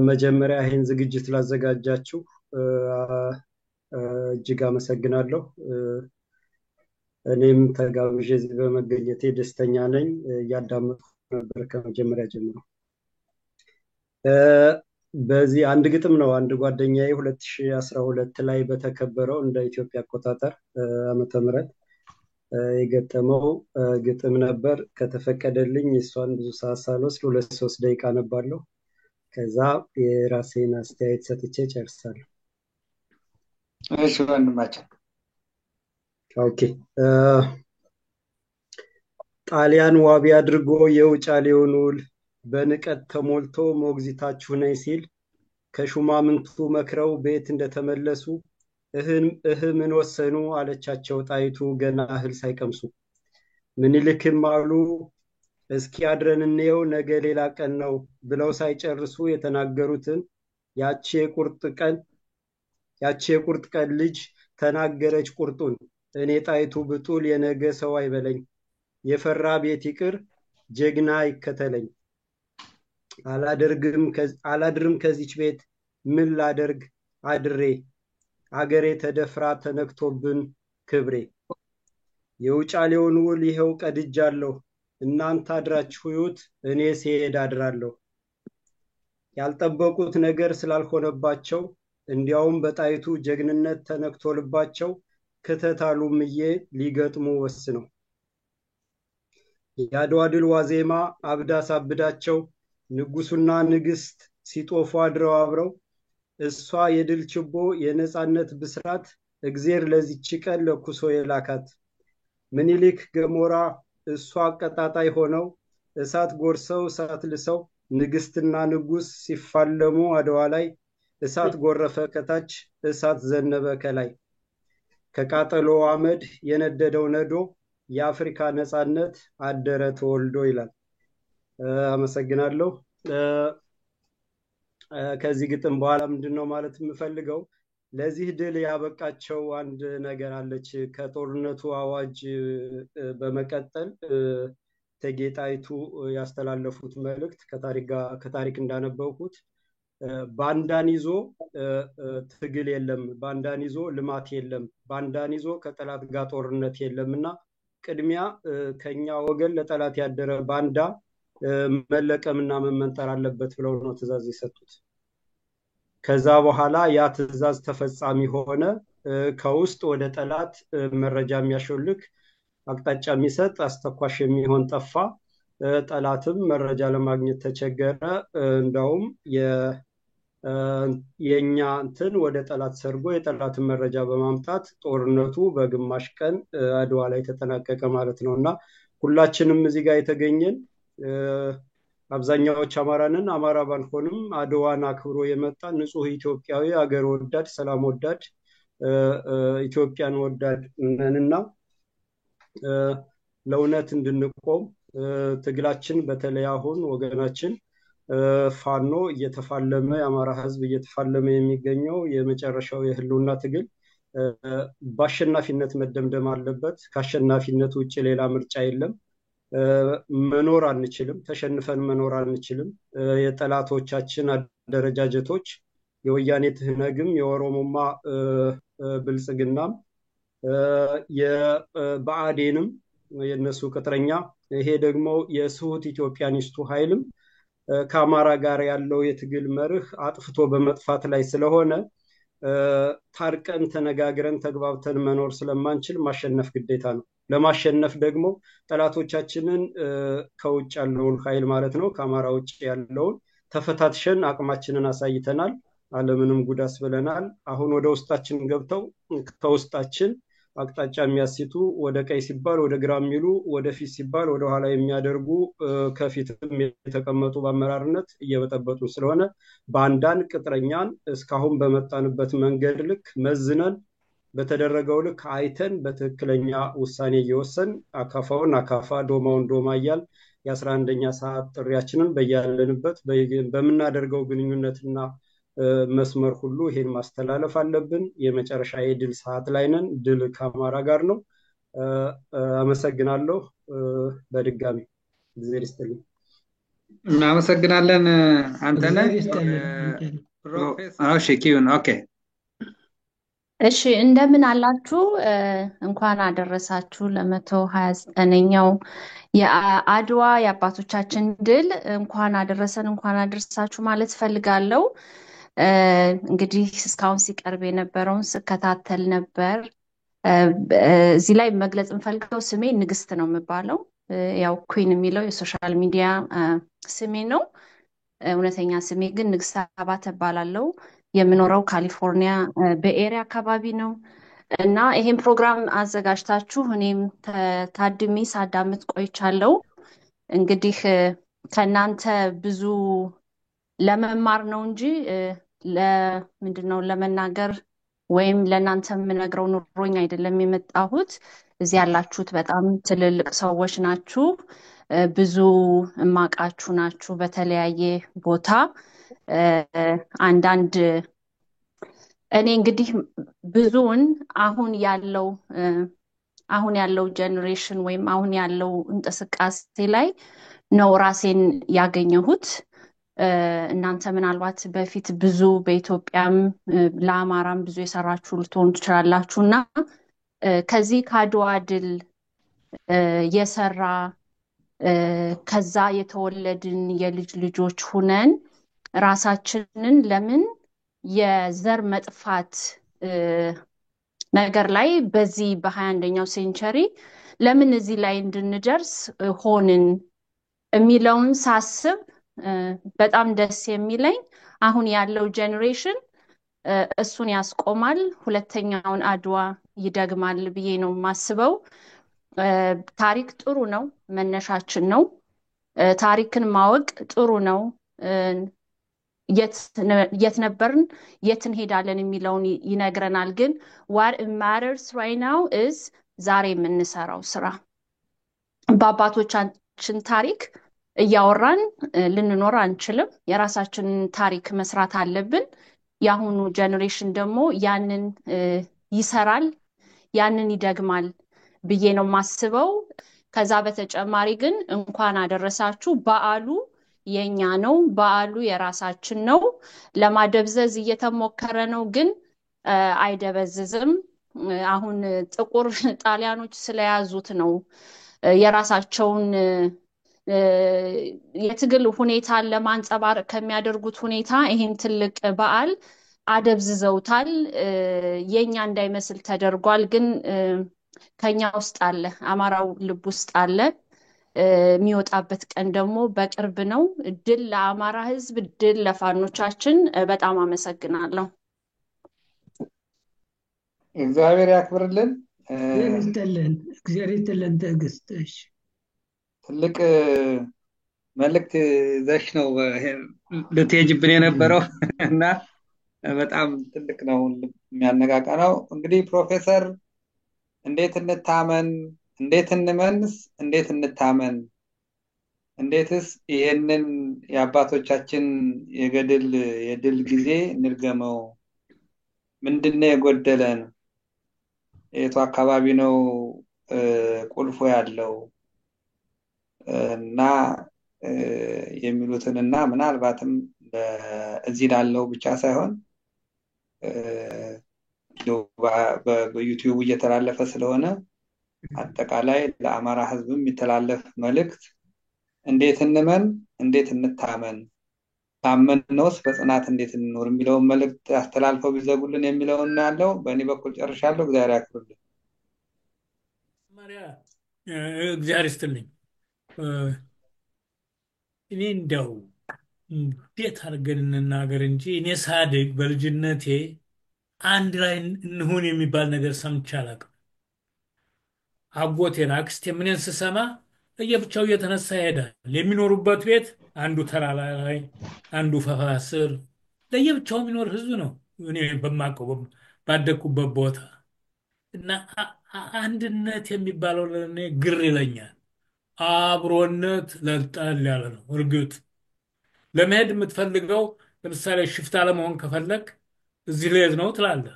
መጀመሪያ ይህን ዝግጅት ላዘጋጃችሁ እጅግ አመሰግናለሁ። እኔም ተጋብዤ እዚህ በመገኘቴ ደስተኛ ነኝ። እያዳመጥኩ ነበር ከመጀመሪያ ጀምሮ። በዚህ አንድ ግጥም ነው አንድ ጓደኛዬ 2012 ላይ በተከበረው እንደ ኢትዮጵያ አቆጣጠር ዓመተ ምህረት የገጠመው ግጥም ነበር። ከተፈቀደልኝ እሷን ብዙ ሰዓት ሳልወስድ 2-3 ደቂቃ አነባለሁ። ከዛ የራሴን አስተያየት ሰጥቼ ጨርሳለሁ። እሺ ወንድማችን። ኦኬ። ጣሊያን ዋቢ አድርጎ የውጫሌውን ውል በንቀት ተሞልቶ ሞግዚታችሁ ነኝ ሲል ከሹማምንቱ መክረው ቤት እንደተመለሱ እህ ምን ወሰኑ አለቻቸው ጣይቱ ገና እህል ሳይቀምሱ። ምኒልክም አሉ እስኪ አድረን እንየው ነገ ሌላ ቀን ነው ብለው ሳይጨርሱ የተናገሩትን ያቺ የቁርጥ ቀን ልጅ ተናገረች ቁርጡን። እኔ ጣይቱ ብጡል የነገ ሰው አይበለኝ፣ የፈራ ቤት ይቅር ጀግና ይከተለኝ። አላድርም ከዚች ቤት ምን ላደርግ አድሬ፣ አገሬ ተደፍራ ተነክቶብን ክብሬ። የውጫሌውን ውል ይኸው ቀድጃለሁ፣ እናንተ አድራችሁ ይዩት እኔ ሲሄድ አድራለሁ። ያልጠበቁት ነገር ስላልሆነባቸው እንዲያውም በጣይቱ ጀግንነት ተነክቶ ልባቸው ክተታሉምዬ ሊገጥሙ ወስነው የአድዋ ድል ዋዜማ አብዳ ሳብዳቸው ንጉሱና ንግስት ሲጦፉ አድረው አብረው እሷ የድል ችቦ የነፃነት ብስራት እግዜር ለዚች ቀን ለኩሶ የላካት ምኒልክ ገሞራ እሷ አቀጣጣይ ሆነው እሳት ጎርሰው እሳት ልሰው ንግስትና ንጉስ ሲፋለሙ አድዋ ላይ እሳት ጎረፈ ከታች እሳት ዘነበ ከላይ ከቃጠሎ አመድ የነደደው ነዶ የአፍሪካ ነፃነት አደረ ተወልዶ ይላል። አመሰግናለሁ። ከዚህ ግጥም በኋላ ምንድነው ማለት የምፈልገው ለዚህ ድል ያበቃቸው አንድ ነገር አለች። ከጦርነቱ አዋጅ በመቀጠል እቴጌ ጣይቱ ያስተላለፉት መልእክት ከታሪክ እንዳነበብኩት ባንዳን ይዞ ትግል የለም፣ ባንዳን ይዞ ልማት የለም፣ ባንዳን ይዞ ከጠላት ጋር ጦርነት የለምና ቅድሚያ ከኛ ወገን ለጠላት ያደረ ባንዳ መለቀምና መመንጠር አለበት ብለው ነው ትዕዛዝ የሰጡት። ከዛ በኋላ ያ ትዕዛዝ ተፈጻሚ ሆነ። ከውስጥ ወደ ጠላት መረጃ የሚያሾልክ አቅጣጫ የሚሰጥ አስተኳሽ የሚሆን ጠፋ። ጠላትም መረጃ ለማግኘት ተቸገረ። እንዳውም የኛ እንትን ወደ ጠላት ሰርጎ የጠላትን መረጃ በማምጣት ጦርነቱ በግማሽ ቀን አድዋ ላይ ተጠናቀቀ ማለት ነውና ሁላችንም እዚህ ጋር የተገኘን አብዛኛዎች አማራንን አማራ ባንሆንም አድዋን አክብሮ የመጣ ንጹህ ኢትዮጵያዊ አገር ወዳድ ሰላም ወዳድ ኢትዮጵያን ወዳድ ነንና ለእውነት እንድንቆም ትግላችን በተለይ አሁን ወገናችን ፋኖ እየተፋለመ የአማራ ህዝብ እየተፋለመ የሚገኘው የመጨረሻው የህልውና ትግል በአሸናፊነት መደምደም አለበት። ከአሸናፊነት ውጭ ሌላ ምርጫ የለም። መኖር አንችልም፣ ተሸንፈን መኖር አንችልም። የጠላቶቻችን አደረጃጀቶች የወያኔ ትህነግም የኦሮሞማ ብልጽግናም የብአዴንም የነሱ ቅጥረኛ ይሄ ደግሞ የስሁት ኢትዮጵያኒስቱ ኃይልም ከአማራ ጋር ያለው የትግል መርህ አጥፍቶ በመጥፋት ላይ ስለሆነ ታርቀን ተነጋግረን ተግባብተን መኖር ስለማንችል ማሸነፍ ግዴታ ነው። ለማሸነፍ ደግሞ ጠላቶቻችንን ከውጭ ያለውን ኃይል ማለት ነው ከአማራ ውጭ ያለውን ተፈታትሸን አቅማችንን አሳይተናል። ዓለምንም ጉዳስ ብለናል። አሁን ወደ ውስጣችን ገብተው ከውስጣችን አቅጣጫ የሚያስቱ ወደ ቀይ ሲባል ወደ ግራ የሚሉ ወደፊት ሲባል ወደ ኋላ የሚያደርጉ ከፊትም የተቀመጡ በአመራርነት እየበጠበጡ ስለሆነ ባንዳን ቅጥረኛን እስካሁን በመጣንበት መንገድ ልክ መዝነን በተደረገው ልክ አይተን በትክክለኛ ውሳኔ እየወሰን አካፋውን አካፋ ዶማውን ዶማ እያል የ11ኛ ሰዓት ጥሪያችንን በያለንበት በምናደርገው ግንኙነትና መስመር ሁሉ ይሄን ማስተላለፍ አለብን። የመጨረሻ የድል ሰዓት ላይ ነን። ድል ከአማራ ጋር ነው። አመሰግናለሁ። በድጋሚ እግዚአብሔር ይስጥልኝ። እናመሰግናለን። አንተነህ ፕሮፌሰር ኪዩን ኦኬ። እሺ እንደምን አላችሁ? እንኳን አደረሳችሁ ለ129ኛው የአድዋ የአባቶቻችን ድል እንኳን አደረሰን እንኳን አደረሳችሁ ማለት ፈልጋለሁ። እንግዲህ እስካሁን ሲቀርብ የነበረውን ስከታተል ነበር። እዚህ ላይ መግለጽ እንፈልገው ስሜ ንግስት ነው የሚባለው። ያው ኩዊን የሚለው የሶሻል ሚዲያ ስሜ ነው። እውነተኛ ስሜ ግን ንግስት አባተ እባላለሁ። የምኖረው ካሊፎርኒያ በኤሪያ አካባቢ ነው እና ይሄን ፕሮግራም አዘጋጅታችሁ እኔም ታድሜ ሳዳምጥ ቆይቻለሁ። እንግዲህ ከናንተ ብዙ ለመማር ነው እንጂ ለምንድነው ለመናገር ወይም ለናንተ የምነግረው ኑሮኝ አይደለም የመጣሁት። እዚህ ያላችሁት በጣም ትልልቅ ሰዎች ናችሁ። ብዙ እማቃችሁ ናችሁ በተለያየ ቦታ አንዳንድ እኔ እንግዲህ ብዙውን አሁን ያለው ጄኔሬሽን ወይም አሁን ያለው እንቅስቃሴ ላይ ነው ራሴን ያገኘሁት። እናንተ ምናልባት በፊት ብዙ በኢትዮጵያም ለአማራም ብዙ የሰራችሁ ልትሆኑ ትችላላችሁና ከዚህ ከአድዋ ድል የሰራ ከዛ የተወለድን የልጅ ልጆች ሁነን ራሳችንን ለምን የዘር መጥፋት ነገር ላይ በዚህ በ21ኛው ሴንቸሪ ለምን እዚህ ላይ እንድንደርስ ሆንን የሚለውን ሳስብ በጣም ደስ የሚለኝ አሁን ያለው ጄኔሬሽን እሱን ያስቆማል፣ ሁለተኛውን አድዋ ይደግማል ብዬ ነው የማስበው። ታሪክ ጥሩ ነው፣ መነሻችን ነው። ታሪክን ማወቅ ጥሩ ነው። የት ነበርን፣ የት እንሄዳለን የሚለውን ይነግረናል። ግን what matters right now is ዛሬ የምንሰራው ስራ። በአባቶቻችን ታሪክ እያወራን ልንኖር አንችልም። የራሳችንን ታሪክ መስራት አለብን። የአሁኑ ጄኔሬሽን ደግሞ ያንን ይሰራል፣ ያንን ይደግማል ብዬ ነው የማስበው። ከዛ በተጨማሪ ግን እንኳን አደረሳችሁ። በዓሉ የኛ ነው፣ በዓሉ የራሳችን ነው። ለማደብዘዝ እየተሞከረ ነው፣ ግን አይደበዝዝም። አሁን ጥቁር ጣሊያኖች ስለያዙት ነው የራሳቸውን የትግል ሁኔታን ለማንጸባረቅ ከሚያደርጉት ሁኔታ ይህን ትልቅ በዓል አደብዝዘውታል። የኛ እንዳይመስል ተደርጓል። ግን ከኛ ውስጥ አለ፣ አማራው ልብ ውስጥ አለ። የሚወጣበት ቀን ደግሞ በቅርብ ነው። ድል ለአማራ ሕዝብ፣ ድል ለፋኖቻችን። በጣም አመሰግናለሁ። እግዚአብሔር ያክብርልን። እግዚአብሔር ይስጥልን ትዕግስት። ትልቅ መልእክት ይዘሽ ነው ልትሄጂብን የነበረው እና በጣም ትልቅ ነው፣ የሚያነቃቃ ነው። እንግዲህ ፕሮፌሰር እንዴት እንታመን፣ እንዴት እንመንስ፣ እንዴት እንታመን፣ እንዴትስ ይሄንን የአባቶቻችን የድል ጊዜ እንርገመው? ምንድነው የጎደለን? የቱ አካባቢ ነው ቁልፎ ያለው እና የሚሉትን እና ምናልባትም እዚህ ላለው ብቻ ሳይሆን በዩቲዩብ እየተላለፈ ስለሆነ አጠቃላይ ለአማራ ሕዝብ የሚተላለፍ መልእክት እንዴት እንመን፣ እንዴት እንታመን፣ ታመንነውስ በጽናት እንዴት እንኖር የሚለውን መልእክት አስተላልፈው ቢዘጉልን የሚለውን ያለው። በእኔ በኩል ጨርሻለሁ። እግዚአብሔር ያክብርልን። እግዚአብሔር ይስጥልኝ። እኔ እንደው እንዴት አድርገን እንናገር እንጂ እኔ ሳድግ በልጅነቴ አንድ ላይ እንሁን የሚባል ነገር ሰምቼ አላውቅም። አጎቴን አክስቴን ምንን ስሰማ ለየብቻው እየተነሳ ይሄዳል። የሚኖሩበት ቤት አንዱ ተራራ ላይ፣ አንዱ ፈፋ ስር ለየብቻው የሚኖር ህዝብ ነው። እኔ በማውቀው ባደግኩበት ቦታ እና አንድነት የሚባለው ለእኔ ግር ይለኛል። አብሮነት ለጠል ያለ ነው። እርግጥ ለመሄድ የምትፈልገው ለምሳሌ ሽፍታ ለመሆን ከፈለግ እዚህ ልሄድ ነው ትላለህ።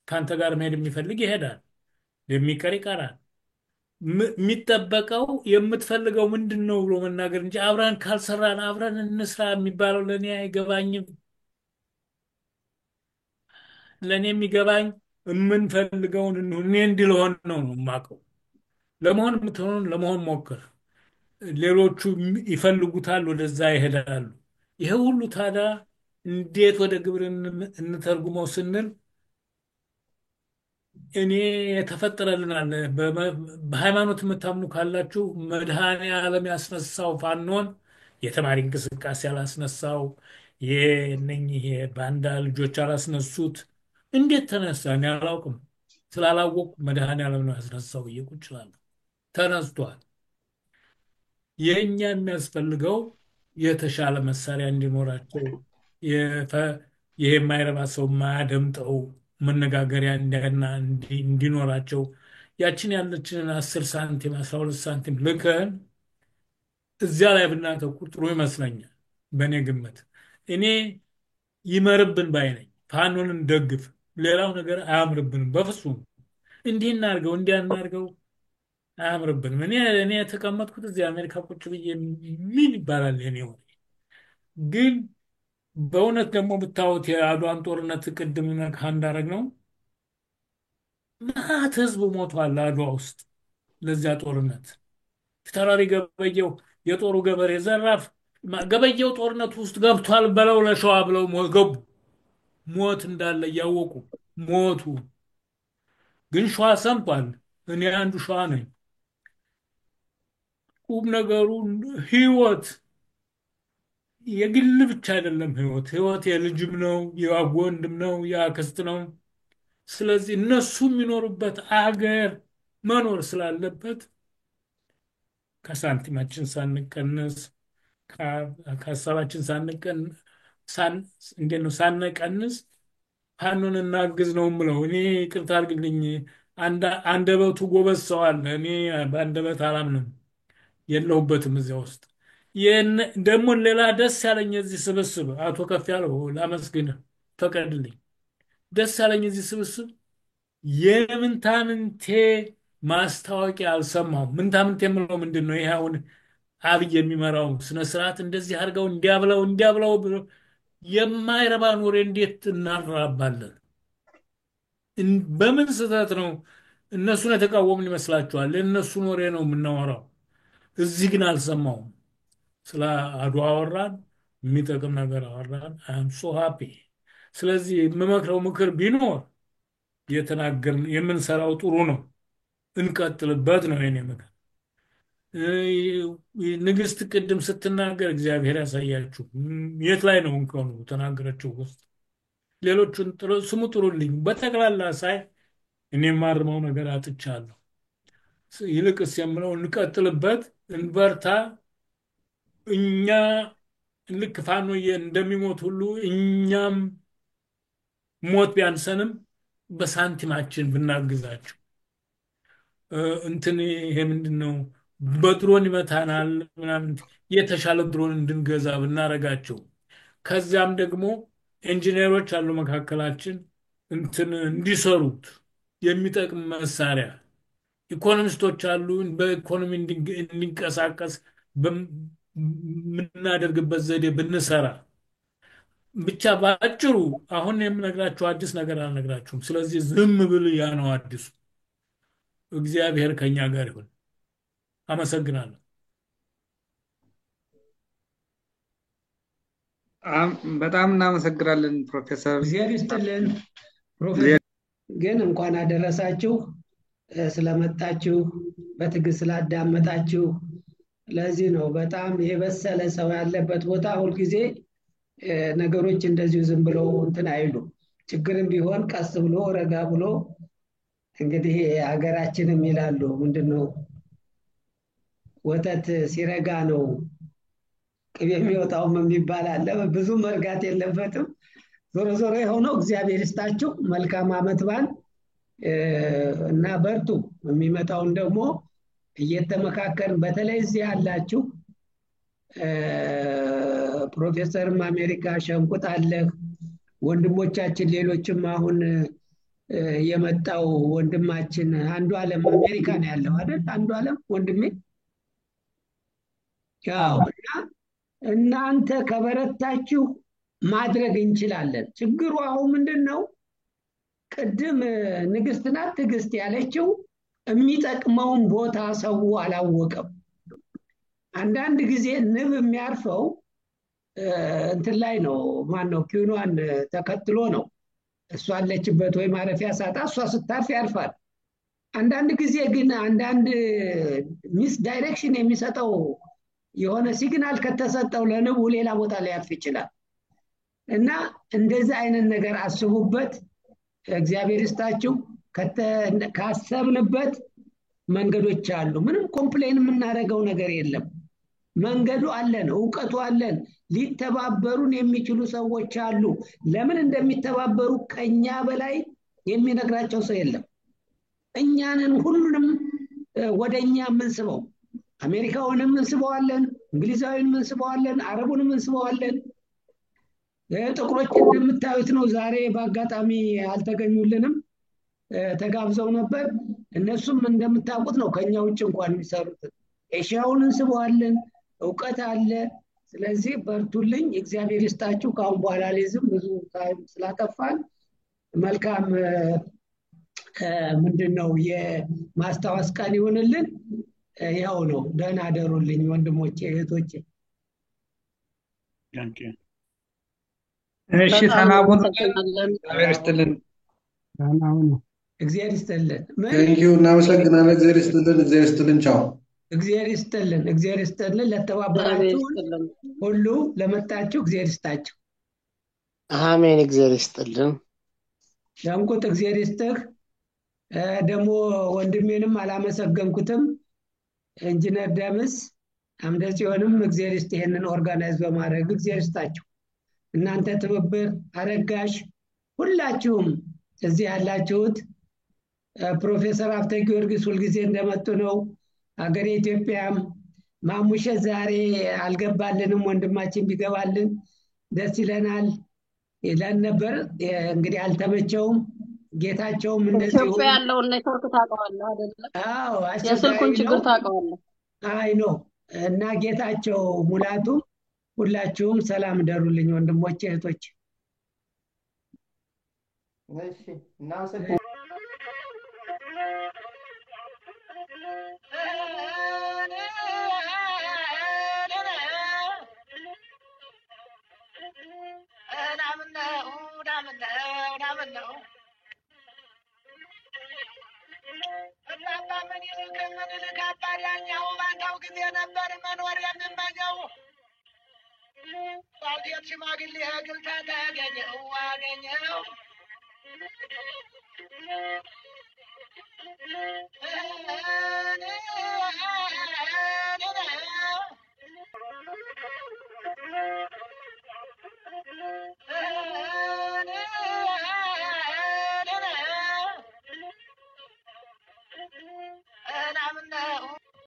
ከአንተ ጋር መሄድ የሚፈልግ ይሄዳል፣ የሚቀር ይቀራል። የሚጠበቀው የምትፈልገው ምንድን ነው ብሎ መናገር እንጂ አብረን ካልሰራን አብረን እንስራ የሚባለው ለእኔ አይገባኝም። ለእኔ የሚገባኝ የምንፈልገውን እንሁን። እኔ እንዲልሆን ነው የማውቀው። ለመሆን የምትሆኑን ለመሆን ሞክር። ሌሎቹ ይፈልጉታል፣ ወደዛ ይሄዳሉ። ይሄ ሁሉ ታዲያ እንዴት ወደ ግብር እንተርጉመው ስንል እኔ የተፈጠረልናል። በሃይማኖት የምታምኑ ካላችሁ መድኃኔ ዓለም ያስነሳው ፋኖን የተማሪ እንቅስቃሴ አላስነሳው፣ የእነኝህ ባንዳ ልጆች አላስነሱት። እንዴት ተነሳ? እኔ አላውቅም። ስላላወቅኩ መድኃኔ ዓለም ነው ያስነሳው ብዬ ቁጭ እላለሁ። ተነስቷል። የእኛ የሚያስፈልገው የተሻለ መሳሪያ እንዲኖራቸው፣ ይሄ የማይረባ ሰው የማያደምጠው መነጋገሪያ እንዲኖራቸው ያችን ያለችንን 10 ሳንቲም 12 ሳንቲም ልከን እዚያ ላይ ብናተኩር ጥሩ ይመስለኛል። በእኔ ግምት እኔ ይመርብን ባይ ነኝ። ፋኖን እንደግፍ፣ ሌላው ነገር አያምርብንም በፍጹም። እንዲህ እናድርገው እንዲያ እናድርገው አያምርብንም። እኔ የተቀመጥኩት እዚህ አሜሪካ ቁጭ ብዬ ምን ይባላል የኔ ወሬ። ግን በእውነት ደግሞ ብታዩት የአድዋን ጦርነት ቅድም ነካ እንዳደረግ ነው ማት ህዝብ ሞቷል አድዋ ውስጥ ለዚያ ጦርነት። ፊታውራሪ ገበየው የጦሩ ገበሬ ዘራፍ ገበየው ጦርነት ውስጥ ገብቷል በለው ለሸዋ ብለው ገቡ። ሞት እንዳለ እያወቁ ሞቱ። ግን ሸዋ ሰምቷል። እኔ አንዱ ሸዋ ነኝ። ቁም ነገሩ ህይወት የግል ብቻ አይደለም። ህይወት የልጅም ነው፣ የወንድም ነው፣ የአክስት ነው። ስለዚህ እነሱ የሚኖሩበት አገር መኖር ስላለበት ከሳንቲማችን ሳንቀንስ ከሀሳባችን እንዴት ነው ሳንቀንስ ፋኖን እናግዝ ነው የምለው። እኔ ይቅርታ አድርግልኝ፣ አንደበቱ ጎበዝ ሰው አለ። እኔ በአንደበት አላምንም፣ የለሁበትም እዚያ ውስጥ። ደግሞ ሌላ ደስ ያለኝ የዚህ ስብስብ አቶ ከፍ ያለው ላመስግንህ ፈቀድልኝ። ደስ ያለኝ የዚህ ስብስብ የምንታምንቴ ማስታወቂያ አልሰማሁም። ምንታምንቴ የምለው ምንድን ነው? ይሄ አሁን አብይ የሚመራው ስነ ስርዓት እንደዚህ አድርገው እንዲያብለው ብሎ የማይረባን ወሬ እንዴት እናራባለን? በምን ስህተት ነው? እነሱን የተቃወምን ይመስላችኋል? የእነሱን ወሬ ነው የምናወራው። እዚህ ግን አልሰማውም። ስለ አድዋ አወራን፣ የሚጠቅም ነገር አወራን። አም ሶ ሃፒ። ስለዚህ የምመክረው ምክር ቢኖር የተናገርን የምንሰራው ጥሩ ነው፣ እንቀጥልበት ነው የኔ ምክር። ንግስት ቅድም ስትናገር እግዚአብሔር ያሳያችሁ። የት ላይ ነው እንከኑ ተናገረችው ውስጥ ሌሎቹን ስሙ ጥሩልኝ። በጠቅላላ ሳይ እኔ የማርመው ነገር አጥቻለሁ። ይልቅስ የምለው እንቀጥልበት፣ እንበርታ። እኛ ልክ ፋኖዬ እንደሚሞት ሁሉ እኛም ሞት ቢያንሰንም በሳንቲማችን ብናግዛቸው። እንትን ይሄ ምንድን ነው በድሮን ይመታናል ምናምን፣ የተሻለ ድሮን እንድንገዛ ብናረጋቸው። ከዚያም ደግሞ ኢንጂነሮች አሉ መካከላችን እንትን እንዲሰሩት የሚጠቅም መሳሪያ፣ ኢኮኖሚስቶች አሉ በኢኮኖሚ እንዲንቀሳቀስ በምናደርግበት ዘዴ ብንሰራ። ብቻ ባጭሩ አሁን የምነግራችሁ አዲስ ነገር አልነግራችሁም። ስለዚህ ዝም ብል ያ ነው አዲሱ። እግዚአብሔር ከኛ ጋር ይሁን። አመሰግናለሁ። በጣም እናመሰግናለን ፕሮፌሰር። እግዚአብሔር ይስጥልን ፕሮፌሰር። ግን እንኳን አደረሳችሁ ስለመጣችሁ፣ በትዕግስት ስላዳመጣችሁ። ለዚህ ነው በጣም የበሰለ ሰው ያለበት ቦታ ሁልጊዜ ነገሮች እንደዚሁ ዝም ብለው እንትን አይሉ። ችግርም ቢሆን ቀስ ብሎ ረጋ ብሎ እንግዲህ ሀገራችንም ይላሉ ምንድነው ወተት ሲረጋ ነው ቅቤ የሚወጣውም የሚባል አለ። ብዙ መርጋት የለበትም። ዞሮ ዞሮ የሆነው እግዚአብሔር ይስጣችሁ። መልካም ዓመት በዓል እና በርቱ። የሚመጣውን ደግሞ እየተመካከርን በተለይ እዚህ ያላችሁ ፕሮፌሰርም አሜሪካ ሸንቁጥ አለ፣ ወንድሞቻችን ሌሎችም አሁን የመጣው ወንድማችን አንዱ ዓለም አሜሪካ ነው ያለው አይደል? አንዱ ዓለም ወንድሜ ያው እና እናንተ ከበረታችሁ ማድረግ እንችላለን። ችግሩ አሁን ምንድን ነው? ቅድም ንግስት ናት ትዕግስት ያለችው የሚጠቅመውን ቦታ ሰው አላወቀም። አንዳንድ ጊዜ ንብ የሚያርፈው እንትን ላይ ነው። ማን ነው? ኪዩኗን ተከትሎ ነው። እሷ አለችበት ወይ ማረፊያ ሳጣ እሷ ስታርፍ ያርፋል። አንዳንድ ጊዜ ግን አንዳንድ ሚስ ዳይሬክሽን የሚሰጠው የሆነ ሲግናል ከተሰጠው ለንቡ ሌላ ቦታ ሊያርፍ ይችላል። እና እንደዚህ አይነት ነገር አስቡበት። እግዚአብሔር ይስጣችሁ። ካሰብንበት መንገዶች አሉ። ምንም ኮምፕሌን የምናደርገው ነገር የለም። መንገዱ አለን፣ እውቀቱ አለን። ሊተባበሩን የሚችሉ ሰዎች አሉ። ለምን እንደሚተባበሩ ከኛ በላይ የሚነግራቸው ሰው የለም። እኛንን ሁሉንም ወደኛ የምንስበው፣ አሜሪካውንም እንስበዋለን፣ እንግሊዛዊንም እንስበዋለን፣ አረቡንም እንስበዋለን። ጥቁሮች እንደምታዩት ነው። ዛሬ በአጋጣሚ አልተገኙልንም፣ ተጋብዘው ነበር። እነሱም እንደምታውቁት ነው ከኛ ውጭ እንኳን የሚሰሩት። ኤሽያውን እንስበዋለን፣ እውቀት አለ። ስለዚህ በርቱልኝ፣ እግዚአብሔር ይስጣችሁ። ከአሁን በኋላ ሊዝም ብዙ ታይም ስላጠፋን መልካም ምንድነው የማስታወስ ቀን ይሆንልን። ያው ነው። ደህና አደሩልኝ ወንድሞቼ እህቶቼ። እሺ ተናቡን። እግዚአብሔር ይስጥልን። ደህና ሁኑ። እግዚአብሔር ይስጥልን። ምን ቴንኪው እናመሰግናለን። እግዚአብሔር ይስጥልን። ቻው። እግዚአብሔር ይስጥልን። እግዚአብሔር ይስጥልን። ለተባበራችሁን ሁሉ ለመጣችሁ እግዚአብሔር ይስጣችሁ። አሜን። እግዚአብሔር ይስጥልን። ዳንቆት እግዚአብሔር ይስጥህ። ደግሞ ወንድሜንም አላመሰገንኩትም ኢንጂነር ደምስ አምደጽዮንም እግዚአብሔር ይስጥ ይሄንን ኦርጋናይዝ በማድረግ እግዚአብሔር ይስጣችሁ። እናንተ ትብብር አረጋሽ ሁላችሁም እዚህ ያላችሁት ፕሮፌሰር ሀብተ ጊዮርጊስ ሁልጊዜ እንደመጡ ነው። ሀገሬ ኢትዮጵያም ማሙሸ ዛሬ አልገባልንም፣ ወንድማችን ቢገባልን ደስ ይለናል ይለን ነበር። እንግዲህ አልተመቸውም። ጌታቸውም እንደዚሁ ኢትዮጵያ ያለውን ኔትወርክ ታውቀዋለህ አይደለ? አዎ የስልኩን ችግር ታውቀዋለህ። አይ ነው። እና ጌታቸው ሙላቱ ሁላችሁም ሰላም ደሩልኝ ወንድሞቼ እህቶቼ። እሺ እናመሰግናለን። ሽማግሌ ግልታ ታገኘው አገኘው